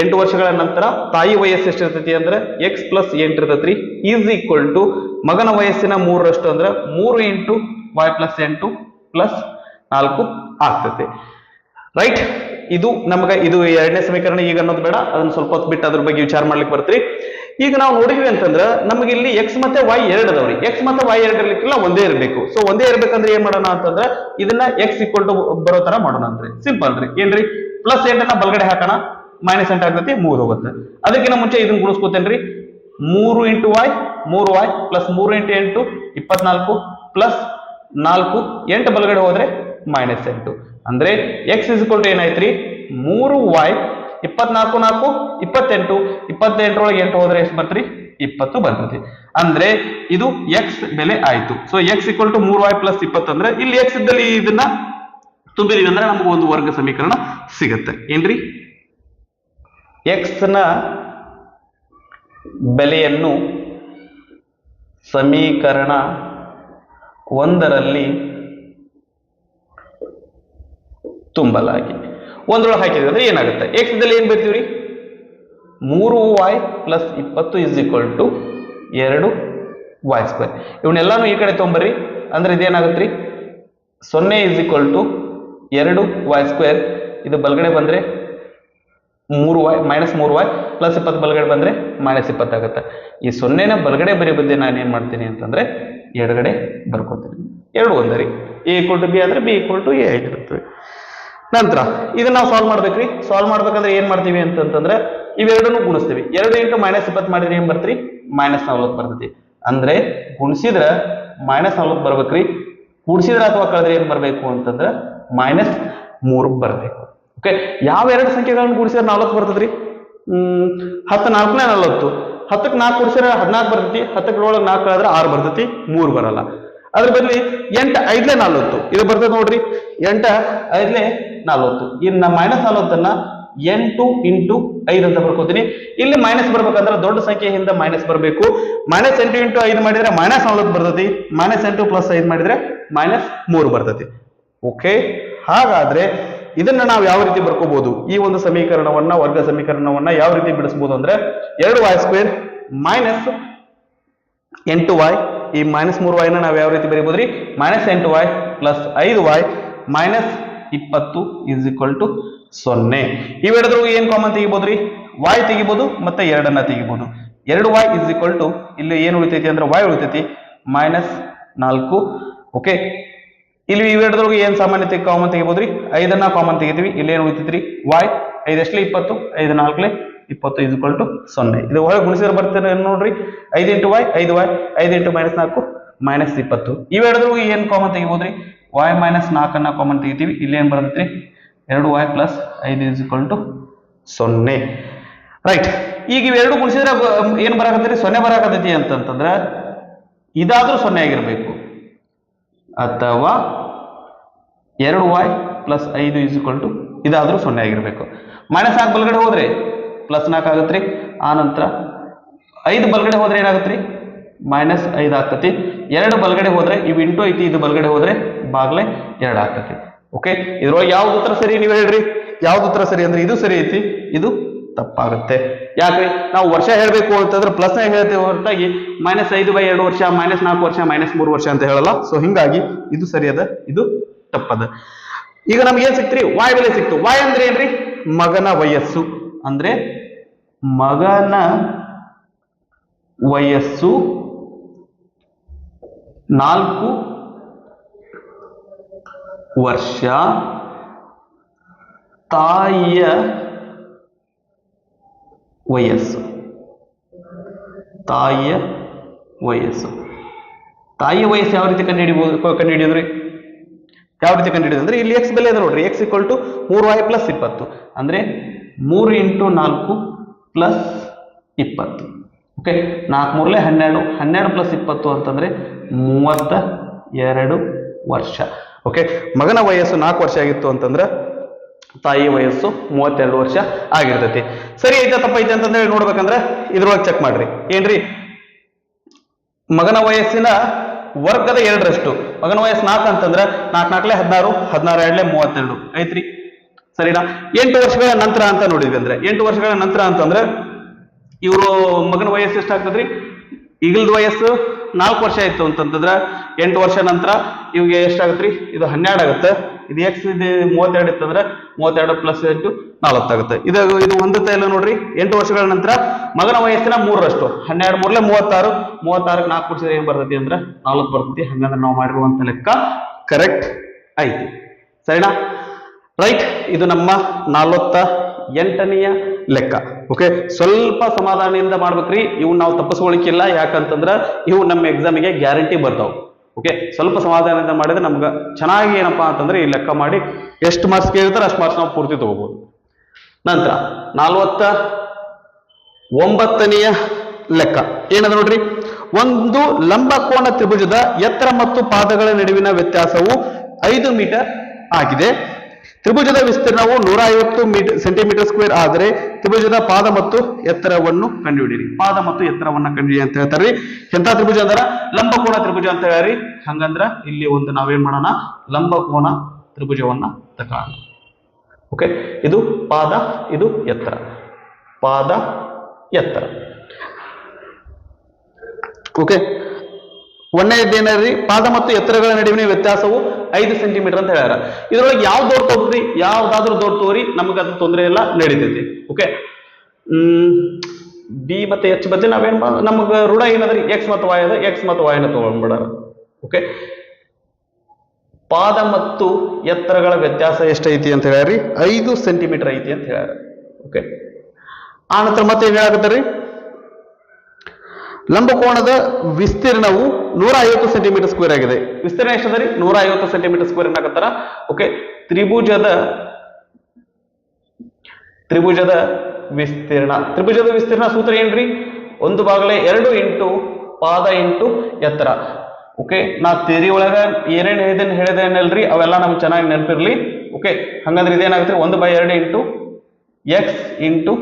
8 ವರ್ಷಗಳ ನಂತರ ತಾಯಿ ವಯಸ್ಸು ಎಷ್ಟಿರ್ತೈತಿ ಅಂದ್ರೆ ಎಕ್ಸ್ ಪ್ಲಸ್ 8 ಇರ್ತೈತ್ರಿ. ಈಸ್ ಈಕ್ವಲ್ ಟು ಮಗನ ವಯಸ್ಸಿನ 3ರಷ್ಟು ಅಂದ್ರೆ 3 ಇಂಟು ವಾಯ್ ಪ್ಲಸ್ 8 ಪ್ಲಸ್ 4 ಆಗ್ತೈತಿ. ರೈಟ್. ಇದು 2ನೇ ಸಮೀಕರಣ. ಈಗ ಅನ್ನೋದು ಬೇಡ, ಅದನ್ನ ಸ್ವಲ್ಪ ಹೊತ್ತು ಬಿಟ್ಟು ಅದ್ರ ಬಗ್ಗೆ ವಿಚಾರ ಮಾಡ್ಲಿಕ್ಕೆ ಬರ್ತೀರಿ. ಈಗ ನಾವು ನೋಡಿದ್ವಿ ಅಂತಂದ್ರೆ ನಮಗೆ ಇಲ್ಲಿ ಎಕ್ಸ್ ಮತ್ತೆ ವಾಯ್ 2 ಅದಾವ್ರಿ. ಎಕ್ಸ್ ಮತ್ತೆ ವಾಯ್ 2 ಇರ್ಲಿಕ್ಕಿಲ್ಲ, ಒಂದೇ ಇರಬೇಕು. ಸೊ ಒಂದೇ ಇರ್ಬೇಕಂದ್ರೆ ಏನ್ ಮಾಡೋಣ ಅಂತಂದ್ರೆ ಇದನ್ನ ಎಕ್ಸ್ ಈಕ್ವಲ್ ಟು ಬರೋ ತರ ಮಾಡೋಣ ಅಂತ್ರಿ. ಸಿಂಪಲ್ ರೀ. ಏನ್ರಿ? ಪ್ಲಸ್ 8 ಬಲ್ಗಡೆ ಹಾಕೋಣ, ಮೈನಸ್ 8 ಆಗ್ತೈತಿ, 3 ಹೋಗುತ್ತೆ. ಅದಕ್ಕಿಂತ ಮುಂಚೆ ಇದನ್ನ ಗುಣಿಸ್ಕೋತೇನ್ರಿ. 3 into y 3 y plus 3 into 8 24 plus 4 8 ಬಲ್ಗಡೆ ಹೋದ್ರೆ ಮೈನಸ್ 8 ಅಂದ್ರೆ ಎಕ್ಸ್ ಇಸ್ ಈಕ್ವಲ್ ಟು ಏನಾಯ್ತ್ರಿ? 3 ವಾಯ್ 24 4 28 28 8 ಹೋದ್ರೆ ಎಷ್ಟು ಬರ್ತ್ರಿ? 20 ಬರ್ತೈತಿ. ಅಂದ್ರೆ ಇದು ಎಕ್ಸ್ ಬೆಲೆ ಆಯ್ತು. So x equal to 3y plus 20 ಅಂದ್ರೆ ಇಲ್ಲಿ ಎಕ್ಸ್ ಇದ್ದಲ್ಲಿ ಇದನ್ನ ತುಂಬಿದೀವಿ ಅಂದ್ರೆ ನಮ್ಗೆ ಒಂದು ವರ್ಗ ಸಮೀಕರಣ ಸಿಗುತ್ತೆ. ಏನ್ರಿ? ಎಕ್ಸ್ ನ ಬೆಲೆಯನ್ನು ಸಮೀಕರಣ 1ರಲ್ಲಿ ತುಂಬಲಾಗಿ 1ರೊಳಗೆ ಹಾಕಿದ್ವಿ ಅಂದ್ರೆ ಏನಾಗುತ್ತೆ? ಎಕ್ಸ್ ದಲ್ಲಿ ಏನ್ ಬರ್ತೀವ್ರಿ? 3y plus 20 is equal to 2y square. ಇವನ್ನೆಲ್ಲಾನು ಈ ಕಡೆ ತೊಂಬರ್ರಿ. ಅಂದ್ರೆ ಇದೇನಾಗತ್ರಿ? 0 is equal to 2y square. ಇದು ಬಲ್ಗಡೆ ಬಂದ್ರೆ 3y ಮೈನಸ್ 3y ಪ್ಲಸ್ 20 ಬಲ್ಗಡೆ ಬಂದ್ರೆ ಮೈನಸ್ 20 ಆಗುತ್ತೆ. ಈ 0ನ ಬಲ್ಗಡೆ ಬರೀ ಬದ್ದೆ ನಾನು ಏನ್ ಮಾಡ್ತೀನಿ ಅಂತಂದ್ರೆ ಎಡಗಡೆ ಬರ್ಕೊತೀನಿ. 2 ಒಂದರಿ. ಎ ಈಕ್ವಲ್ ಟು ಬಿ ಅಂದ್ರೆ ಬಿ ಈಕ್ವಲ್ ಟು ಎ ಆಗಿರ್ತದೆ. ನಂತರ ಇದನ್ನ ನಾವು ಸಾಲ್ವ್ ಮಾಡ್ಬೇಕ್ರಿ. ಸಾಲ್ವ್ ಮಾಡ್ಬೇಕಂದ್ರೆ ಏನ್ ಮಾಡ್ತೀವಿ ಅಂತಂದ್ರೆ ಇವೆರಡನ್ನು ಗುಣಿಸ್ತೀವಿ. 2 ಇಂಟು ಮೈನಸ್ 20 ಮಾಡಿದ್ರೆ ಏನ್ ಬರ್ತೀರಿ? ಮೈನಸ್ 40 ಬರ್ತೈತಿ. ಅಂದ್ರೆ ಗುಣಿಸಿದ್ರ ಮೈನಸ್ 40 ಬರ್ಬೇಕ್ರಿ. ಕೂಡಿಸಿದ್ರ ಅಥವಾ ಕಳೆದ್ರೆ ಏನ್ ಬರ್ಬೇಕು ಅಂತಂದ್ರೆ ಮೈನಸ್ 3 ಬರ್ಬೇಕು. ಓಕೆ, ಯಾವ 2 ಸಂಖ್ಯೆಗಳನ್ನು ಕೂಡಿಸಿದ್ರೆ 40 ಬರ್ತದ್ರಿ? 10 4ನೇ 40. 10ಕ್ಕೆ 4 ಕೂಡಿಸಿದ್ರೆ 14 ಬರ್ತೈತಿ. 10ಕ್ಕೆ 4 ಕಳೆದ್ರೆ 6 ಬರ್ತೈತಿ, 3 ಬರಲ್ಲ. ಅದ್ರ ಬದಲಿ 8 5 40 ಇದು ಬರ್ತದೆ ನೋಡ್ರಿ. 8 5 40. ಇನ್ನು ಮೈನಸ್ 40 8 ಇಂಟು 5 ಅಂತ ಬರ್ಕೋತೀನಿ. ಇಲ್ಲಿ ಮೈನಸ್ ಬರ್ಬೇಕಂದ್ರೆ ದೊಡ್ಡ ಸಂಖ್ಯೆ ಹಿಂದೆ ಮೈನಸ್ ಬರಬೇಕು. ಮೈನಸ್ 8 ಇಂಟು 5 ಮಾಡಿದ್ರೆ ಮೈನಸ್ 40 ಬರ್ತೈತಿ. ಮೈನಸ್ 8 ಪ್ಲಸ್ 5 ಮಾಡಿದ್ರೆ ಮೈನಸ್ 3 ಬರ್ತೈತಿ. ಓಕೆ, ಹಾಗಾದ್ರೆ ಇದನ್ನ ನಾವು ಯಾವ ರೀತಿ ಬರ್ಕೋಬಹುದು? ಈ ಒಂದು ಸಮೀಕರಣವನ್ನ, ವರ್ಗ ಸಮೀಕರಣವನ್ನ ಯಾವ ರೀತಿ ಬಿಡಿಸಬಹುದು ಅಂದ್ರೆ 2y ಸ್ಕ್ವೇರ್ ಮೈನಸ್ 8y, ಈ ಮೈನಸ್ 3y ನಾವು ಯಾವ ರೀತಿ ಬರೀಬಹುದ್ರಿ? Minus 8y plus 5y minus 20 is equal to 0. ಇವೆರಡರೂ ಏನ್ ಕಾಮನ್ ತೆಗಿಬಹುದ್ರಿ? y ತೆಗಿಬಹುದು ಮತ್ತೆ 2 ತೆಗಿಬಹುದು. 2y ಇಸ್ ಈಕ್ವಲ್ ಟು ಇಲ್ಲಿ ಏನು ಉಳಿತೈತಿ ಅಂದ್ರೆ y ಉಳಿತೈತಿ ಮೈನಸ್ 4. ಓಕೆ, ಇಲ್ಲಿ ಇವೆರಡರೊಳಗೆ ಏನ್ ಸಾಮಾನ್ಯತೆ ಕಾಮನ್ ತೆಗಿಬೋದ್ರಿ 5 ಕಾಮನ್ ತೆಗಿತೀವಿ. ಇಲ್ಲಿ ಏನ್ ಉಳಿತೈತ್ರಿ y 5 ಎಷ್ಟಲಿ 20 5 4 20 ಇಸ್ ಟು 0. ಇದು ಒಳಗೆ ಗುಣಿಸಿದ್ರೆ ಬರ್ತಾರೆ ನೋಡ್ರಿ 5 ಇಂಟು y 5y 5 ಇಂಟು -4 -20. ಇವೆರಡರೊಳಗೆ ಏನ್ ಕಾಮನ್ ತೆಗಿಬೋದ್ರಿ y -4 ಕಾಮನ್ ತೆಗಿತೀವಿ. ಇಲ್ಲಿ ಏನ್ ಬರ್ತೈತ್ರಿ 2y + 5 ಇಸ್ ಟು 0. ರೈಟ್. ಈಗ ಇವೆರಡು ಗುಣಿಸಿದ್ರೆ ಏನ್ ಬರಾಕತ್ತೀರಿ 0 ಬರಾಕತ್ತೈತಿ ಅಂತಂದ್ರ ಇದಾದ್ರೂ 0 ಆಗಿರ್ಬೇಕು ಅಥವಾ 2y + 5 ಇಸ್ ಟು ಇದಾದ್ರೂ 0 ಆಗಿರ್ಬೇಕು. -4 ಬಲಗಡೆ ಹೋದ್ರೆ +4 ಆಗತ್ರಿ. ಆ ನಂತರ 5 ಬಲಗಡೆ ಹೋದ್ರೆ ಏನಾಗತ್ರಿ -5 ಆಗ್ತತಿ. 2 ಬಲಗಡೆ ಹೋದ್ರೆ ಇವು ಇಂಟು ಐತಿ, ಇದು ಬಲಗಡೆ ಹೋದ್ರೆ ಬಾಗ್ಲೆ 2 ಆಗ್ತತಿ. ಓಕೆ, ಇದ್ರೊಳಗೆ ಯಾವ್ದು ಉತ್ತರ ಸರಿ ನೀವು ಹೇಳ್ರಿ. ಯಾವ್ದು ಉತ್ತರ ಸರಿ ಅಂದ್ರೆ ಇದು ಸರಿ ಐತಿ, ಇದು ತಪ್ಪಾಗುತ್ತೆ. ಯಾಕ್ರಿ ನಾವು ವರ್ಷ ಹೇಳ್ಬೇಕು ಅಂತಂದ್ರೆ ಪ್ಲಸ್ ಹೇಳ್ತೇವೆ ಹೊರತಾಗಿ -5/2 ವರ್ಷ -4 ವರ್ಷ -3 ವರ್ಷ ಅಂತ ಹೇಳಲ್ಲ. ಸೊ ಹಿಂಗಾಗಿ ಇದು ಸರಿ ಅದ, ಇದು ತಪ್ಪದ. ಈಗ ನಮ್ಗೆ ಏನ್ ಸಿಕ್ತ್ರಿ y ಬೆಲೆ ಸಿಕ್ತು. y ಅಂದ್ರೆ ಏನ್ರಿ ಮಗನ ವಯಸ್ಸು. ಅಂದ್ರೆ ಮಗನ ವಯಸ್ಸು 4 ವರ್ಷ, ತಾಯಿಯ ವಯಸ್ಸು. ತಾಯಿಯ ವಯಸ್ಸು ಯಾವ ರೀತಿ ಕಂಡುಹಿಡಿಯೋದ್ರಿ? ಯಾವ ರೀತಿ ಕಂಡುಹಿಡಿಯೋದು ಅಂದ್ರೆ ಇಲ್ಲಿ ಎಕ್ಸ್ ಬೆಲೆ ಇದೆ ನೋಡ್ರಿ. x = 3y + 20 ಅಂದ್ರೆ 3 × 4 + 20. ಓಕೆ, 4 3 12 12 + 20 ಅಂತಂದ್ರೆ 32 ವರ್ಷ. ಓಕೆ, ಮಗನ ವಯಸ್ಸು 4 ವರ್ಷ ಆಗಿತ್ತು ಅಂತಂದ್ರೆ ತಾಯಿಯ ವಯಸ್ಸು 32 ವರ್ಷ ಆಗಿರ್ತೈತಿ. ಸರಿ ಐತೆ ತಪ್ಪೈತೆ ಅಂತಂದ್ರೆ ನೋಡ್ಬೇಕಂದ್ರೆ ಇದ್ರೊಳಗೆ ಚೆಕ್ ಮಾಡ್ರಿ. ಏನ್ರಿ ಮಗನ ವಯಸ್ಸಿನ ವರ್ಗದ 2ರಷ್ಟು. ಮಗನ ವಯಸ್ಸು 4 ಅಂತಂದ್ರೆ 4 4 16 16 2 32 ಐತ್ರಿ. ಸರಿನಾ? 8 ವರ್ಷಗಳ ನಂತರ ಅಂತ ನೋಡಿದ್ವಿ ಅಂದ್ರೆ 8 ವರ್ಷಗಳ ನಂತರ ಅಂತಂದ್ರೆ ಇವರು ಮಗನ ವಯಸ್ಸು ಎಷ್ಟಾಗ್ತದ್ರಿ? ಈಗಲ್ದ ವಯಸ್ಸು 4 ವರ್ಷ ಆಯ್ತು ಅಂತಂದ್ರೆ 8 ವರ್ಷ ನಂತರ ಇವ್ಗೆ ಎಷ್ಟಾಗತ್ರಿ? ಇದು 12 ಆಗುತ್ತೆ. ಇದು x ಇದು 32 ಇತ್ತಂದ್ರೆ 32 + 8 40 ಆಗುತ್ತೆ. ಇದು ಹೊಂದುತ್ತಾ ಇಲ್ಲ ನೋಡ್ರಿ. 8 ವರ್ಷಗಳ ನಂತರ ಮಗನ ವಯಸ್ಸಿನ 3ರಷ್ಟು. 12 3 36 36ಕ್ಕೆ 4 ಕೂಡಿಸಿದ್ರೆ ಏನ್ ಬರ್ತೈತಿ ಅಂದ್ರೆ 40 ಬರ್ತೈತಿ. ಹಂಗಂದ್ರೆ ನಾವು ಮಾಡಿರುವಂತ ಲೆಕ್ಕ ಕರೆಕ್ಟ್ ಐತಿ. ಸರಿನಾ? ರೈಟ್. ಇದು ನಮ್ಮ 48ನೆಯ ಲೆಕ್ಕ. ಓಕೆ, ಸ್ವಲ್ಪ ಸಮಾಧಾನದಿಂದ ಮಾಡ್ಬೇಕ್ರಿ. ಇವು ನಾವು ತಪ್ಪಿಸ್ಕೊಳಿಕ್ಕಿಲ್ಲ. ಯಾಕಂತಂದ್ರ ಇವು ನಮ್ಮ ಎಕ್ಸಾಮಿಗೆ ಗ್ಯಾರಂಟಿ ಬರ್ತಾವ. ಓಕೆ, ಸ್ವಲ್ಪ ಸಮಾಧಾನದಿಂದ ಮಾಡಿದ್ರೆ ನಮ್ಗೆ ಚೆನ್ನಾಗಿ ಏನಪ್ಪಾ ಅಂತಂದ್ರೆ ಈ ಲೆಕ್ಕ ಮಾಡಿ ಎಷ್ಟು ಮಾರ್ಕ್ಸ್ ಕೇಳ್ತಾರೆ ಅಷ್ಟು ಮಾರ್ಕ್ಸ್ ನಾವು ಪೂರ್ತಿ ತಗೋಬಹುದು. ನಂತರ 49ನೆಯ ಲೆಕ್ಕ ಏನದ ನೋಡ್ರಿ. ಒಂದು ಲಂಬಕೋನ ತ್ರಿಭುಜದ ಎತ್ತರ ಮತ್ತು ಪಾದಗಳ ನಡುವಿನ ವ್ಯತ್ಯಾಸವು 5 ಮೀಟರ್ ಆಗಿದೆ. ತ್ರಿಭುಜದ ವಿಸ್ತೀರ್ಣವು 150 ಸೆಂಟಿಮೀಟರ್ ಸ್ಕ್ವೇರ್ ಆದರೆ ತ್ರಿಭುಜದ ಪಾದ ಮತ್ತು ಎತ್ತರವನ್ನು ಕಂಡುಹಿಡಿಯಿರಿ. ಪಾದ ಮತ್ತು ಎತ್ತರವನ್ನ ಕಂಡುಹಿಡಿ ಅಂತ ಹೇಳ್ತಾರೆ. ಎಂತ ತ್ರಿಭುಜ ಅಂದ್ರ ಲಂಬಕೋನ ತ್ರಿಭುಜ ಅಂತ ಹೇಳಿ. ಹಂಗಂದ್ರ ಇಲ್ಲಿ ಒಂದು ನಾವೇನ್ ಮಾಡೋಣ, ಲಂಬಕೋನ ತ್ರಿಭುಜವನ್ನ ತಗೋಣ. ಓಕೆ, ಇದು ಪಾದ, ಇದು ಎತ್ತರ. ಪಾದ ಎತ್ತರ. ಓಕೆ, ಒಂದನೇದೇನ್ರಿ ಪಾದ ಮತ್ತು ಎತ್ತರಗಳ ನಡುವಿನ ವ್ಯತ್ಯಾಸವು 5 ಸೆಂಟಿಮೀಟರ್ ಅಂತ ಹೇಳ್ಯಾರ. ಇದ್ರೊಳಗೆ ಯಾವ್ದು ದೊಡ್ಡ ತೋರಿ, ಯಾವ್ದಾದ್ರೂ ದೊಡ್ಡ ತೋರಿ, ನಮ್ಗೆ ಅದು ತೊಂದರೆ ಇಲ್ಲ, ನಡೀತೈತಿ. ಓಕೆ, ಬಿ ಮತ್ತೆ ಎಚ್ ಬದಲಿ ನಾವೇನ್ ನಮ್ಗೆ ರೂಢ ಏನದ್ರಿ x ಮತ್ತು y ಅದ. x ಮತ್ತು y ನ ತಗೊಂಡ್ಬಿಡಾರ. ಓಕೆ, ಪಾದ ಮತ್ತು ಎತ್ತರಗಳ ವ್ಯತ್ಯಾಸ ಎಷ್ಟೈತಿ ಅಂತ ಹೇಳ್ಯಾರಿ? 5 ಸೆಂಟಿಮೀಟರ್ ಐತಿ ಅಂತ ಹೇಳ್ಯಾರ. ಓಕೆ, ಆ ನಂತರ ಮತ್ತೆ ಏನ್ ಹೇಳಾಕತ್ತಾರಿ? ಲಂಬಕೋನದ ವಿಸ್ತೀರ್ಣವು 150 ಸೆಂಟಿಮೀಟರ್ ಸ್ಕ್ವೇರ್ ಆಗಿದೆ. ವಿಸ್ತೀರ್ಣ ಎಷ್ಟದರಿ? 150 ಸೆಂಟಿಮೀಟರ್ ಸ್ಕ್ವೇರ್ ಏನಾಗತ್ತಾರ. ಓಕೆ, ತ್ರಿಭುಜದ ವಿಸ್ತೀರ್ಣ ಸೂತ್ರ ಏನ್ರಿ? 1/2 ಇಂಟು ಪಾದ ಇಂಟು ಎತ್ತರ. ಓಕೆ, ನಾ ಥಿಯರಿ ಒಳಗ ಏನೇನು ಹೇಳಿದೇನಲ್ರಿ ಅವೆಲ್ಲ ನಮ್ಗೆ ಚೆನ್ನಾಗಿ ನೆನಪಿರ್ಲಿ. ಓಕೆ, ಹಂಗಂದ್ರೆ ಇದೇನಾಗುತ್ತೆ 1/2 ಇಂಟು x ಇಂಟು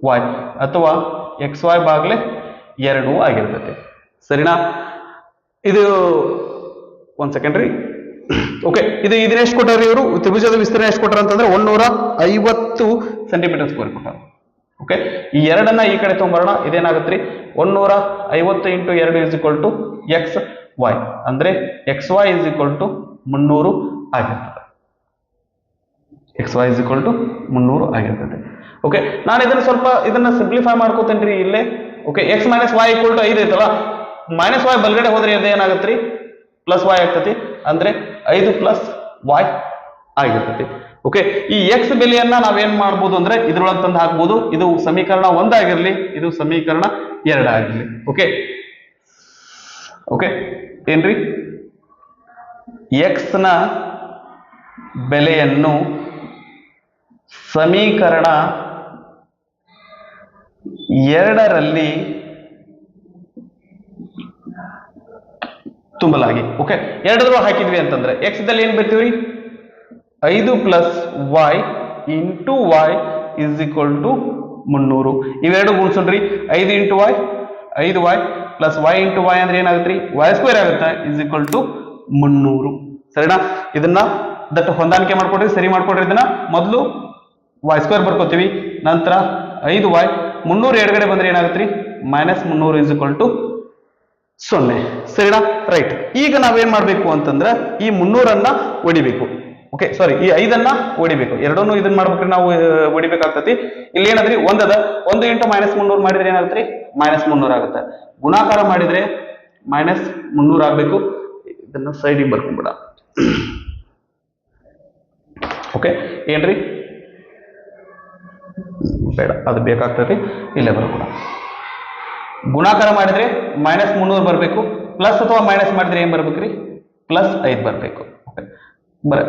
y ಅಥವಾ xy ಬಾಗ್ಲೆ 2 ಆಗಿರ್ತೈತೆ. ಸರಿನಾ? ಇದು ಒಂದ್ ಸೆಕೆಂಡ್ ರೀ. ಓಕೆ, ಇದನ್ನ ಎಷ್ಟು ಕೊಟ್ಟಾರಿ ಇವರು? ತ್ರಿಭುಜದ ವಿಸ್ತೀರ್ಣ ಎಷ್ಟು ಕೊಟ್ಟಾರ ಅಂತಂದ್ರೆ 150 ಸೆಂಟಿಮೀಟರ್ ಸ್ಕ್ವೇರ್ ಕೊಟ್ಟಾರ. ಓಕೆ, ಈ ಎರಡನ್ನ ಈ ಕಡೆ ತಗೊಂಬರೋಣ. ಇದೇನಾಗತ್ರಿ 150 ಇಂಟು 2 = xy ಅಂದ್ರೆ xy = 300 ಆಗಿರ್ತದೆ. xy = 300 ಆಗಿರ್ತದೆ. ಓಕೆ, ನಾನು ಇದನ್ನ ಸಿಂಪ್ಲಿಫೈ ಮಾಡ್ಕೋತೇನ್ರಿ ಇಲ್ಲೇ. ಓಕೆ, x - y = 5 ಐತಲ್ಲ, -y ಬಲಗಡೆ ಹೋದ್ರೆ ಏನಾಗತ್ರಿ? +y ಆಗ್ತತಿ. ಅಂದ್ರೆ 5 ಪ್ಲಸ್ y ಆಗಿರ್ತೈತಿ. ಓಕೆ, ಈ ಎಕ್ಸ್ ಬೆಲೆಯನ್ನ ನಾವೇನ್ ಮಾಡ್ಬೋದು ಅಂದ್ರೆ ಇದ್ರೊಳಗೆ ತಂದು ಹಾಕ್ಬೋದು. ಇದು ಸಮೀಕರಣ 1 ಆಗಿರ್ಲಿ, ಇದು ಸಮೀಕರಣ 2 ಆಗಿರ್ಲಿ. ಓಕೆ ಓಕೆ ಏನ್ರಿ, ಎಕ್ಸ್ ನ ಬೆಲೆಯನ್ನು ಸಮೀಕರಣ 2ರಲ್ಲಿ ತುಂಬಲಾಗಿ. ಓಕೆ, 2 ಹಾಕಿದ್ವಿ ಅಂತಂದ್ರೆ ಎಕ್ಸ್ ದಲ್ಲಿ ಏನ್ ಬರ್ತೀವ್ರಿ, 5 plus y into y is equal to 300. ಇವೆರಡು ಗುಣಿಸೋಣ್ರಿ. 5 into y 5y plus y into y ಅಂದ್ರೆ ಏನಾಗುತ್ತೆ, ವೈ ಸ್ಕ್ವೇರ್ ಆಗುತ್ತೆ, ಇಸ್ ಈಕ್ವಲ್ ಟು 300. ಸರಿನಾ? ಇದನ್ನ ದಟ್ ಹೊಂದಾಣಿಕೆ ಮಾಡ್ಕೊಡ್ರಿ, ಸರಿ ಮಾಡ್ಕೊಡ್ರಿ. ಇದನ್ನ ಮೊದಲು ವೈ ಸ್ಕ್ವೇರ್ ಬರ್ಕೋತೀವಿ, ನಂತರ 5y 300 ಎಡಗಡೆ ಬಂದ್ರೆ ಏನಾಗುತ್ತೆ, ಮೈನಸ್ 300 ಇಸ್ ಈಕ್ವಲ್ ಟು 0. ಸರಿನಾ? ರೈಟ್. ಈಗ ನಾವೇನ್ ಮಾಡ್ಬೇಕು ಅಂತಂದ್ರೆ ಈ 300 ಹೊಡಿಬೇಕು. ಓಕೆ, ಸಾರಿ, ಈ 5 ಹೊಡಿಬೇಕು. ಎರಡನ್ನೂ ಇದನ್ನ ಮಾಡ್ಬೇಕ್ರಿ, ನಾವು ಹೊಡಿಬೇಕಾಗ್ತತಿ. ಇಲ್ಲಿ ಏನಂದ್ರಿ, ಒಂದದ 1 ಇಂಟು ಮೈನಸ್ 300 ಮಾಡಿದ್ರೆ ಏನಾಗುತ್ತೆ, ಮೈನಸ್ 300 ಆಗುತ್ತೆ. ಗುಣಾಕಾರ ಮಾಡಿದ್ರೆ ಮೈನಸ್ 300 ಆಗ್ಬೇಕು. ಇದನ್ನ ಸೈಡಿಗೆ ಬರ್ಕೊಂಡ್ಬಿಡ. ಓಕೆ, ಏನ್ರಿ, ಬೇಡ, ಅದು ಬೇಕಾಗ್ತತಿ, ಇಲ್ಲೇ ಬರ್ಕೊಡ. ಗುಣಾಕಾರ ಮಾಡಿದ್ರೆ ಮೈನಸ್ 300 ಬರಬೇಕು. ಪ್ಲಸ್ ಅಥವಾ ಮೈನಸ್ ಮಾಡಿದ್ರೆ ಏನ್ ಬರ್ಬೇಕ್ರಿ, ಪ್ಲಸ್ 5 ಬರಬೇಕು. ಓಕೆ,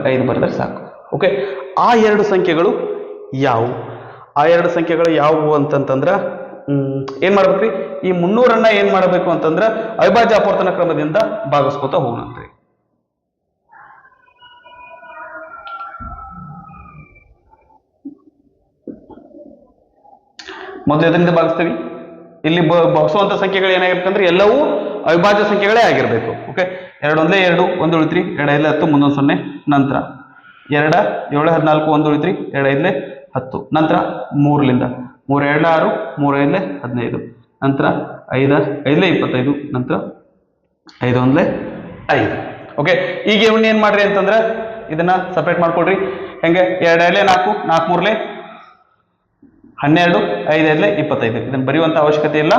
5 ಬರೆದ್ರೆ ಸಾಕು. ಓಕೆ, ಆ ಎರಡು ಸಂಖ್ಯೆಗಳು ಯಾವುವು? ಆ ಎರಡು ಸಂಖ್ಯೆಗಳು ಯಾವುವು ಅಂತಂತಂದ್ರ ಏನ್ ಮಾಡ್ಬೇಕ್ರಿ, ಈ 300 ಏನ್ ಮಾಡಬೇಕು ಅಂತಂದ್ರ ಅವಿಭಾಜ್ಯ ಅಪವರ್ತನ ಕ್ರಮದಿಂದ ಭಾಗಿಸ್ಕೋತ ಹೋಗೋಣಂತ್ರಿ. ಮೊದಲು ಎದರಿಂದ ಭಾಗಿಸ್ತೀವಿ, ಇಲ್ಲಿ ಭಾಗಿಸುವಂತ ಸಂಖ್ಯೆಗಳು ಏನಾಗಿರ್ಬೇಕಂದ್ರೆ ಎಲ್ಲವೂ ಅವಿಭಾಜ್ಯ ಸಂಖ್ಯೆಗಳೇ ಆಗಿರ್ಬೇಕು. ಓಕೆ, 2 ಒಂದೇ 2, 1 ಉಳಿತ್ರಿ, 2 5 10, ಮುಂದೊಂದು 0. ನಂತರ 2 7 14, 1 ಉಳಿತ್ರಿ, 2 5 10. ನಂತರ 3ಲಿಂದ 3 2 6, 3 5 15. ನಂತರ 5 5 25. ನಂತರ 5 1 5. ಓಕೆ, ಈಗ ಇವನ್ನ ಏನ್ ಮಾಡ್ರಿ ಅಂತಂದ್ರೆ ಇದನ್ನ ಸಪರೇಟ್ ಮಾಡ್ಕೊಡ್ರಿ. ಹೆಂಗೆ, 2 2 4, 4 3 12, 5 5 25. ಇದನ್ನ ಬರೆಯುವಂತ ಅವಶ್ಯಕತೆ ಇಲ್ಲ,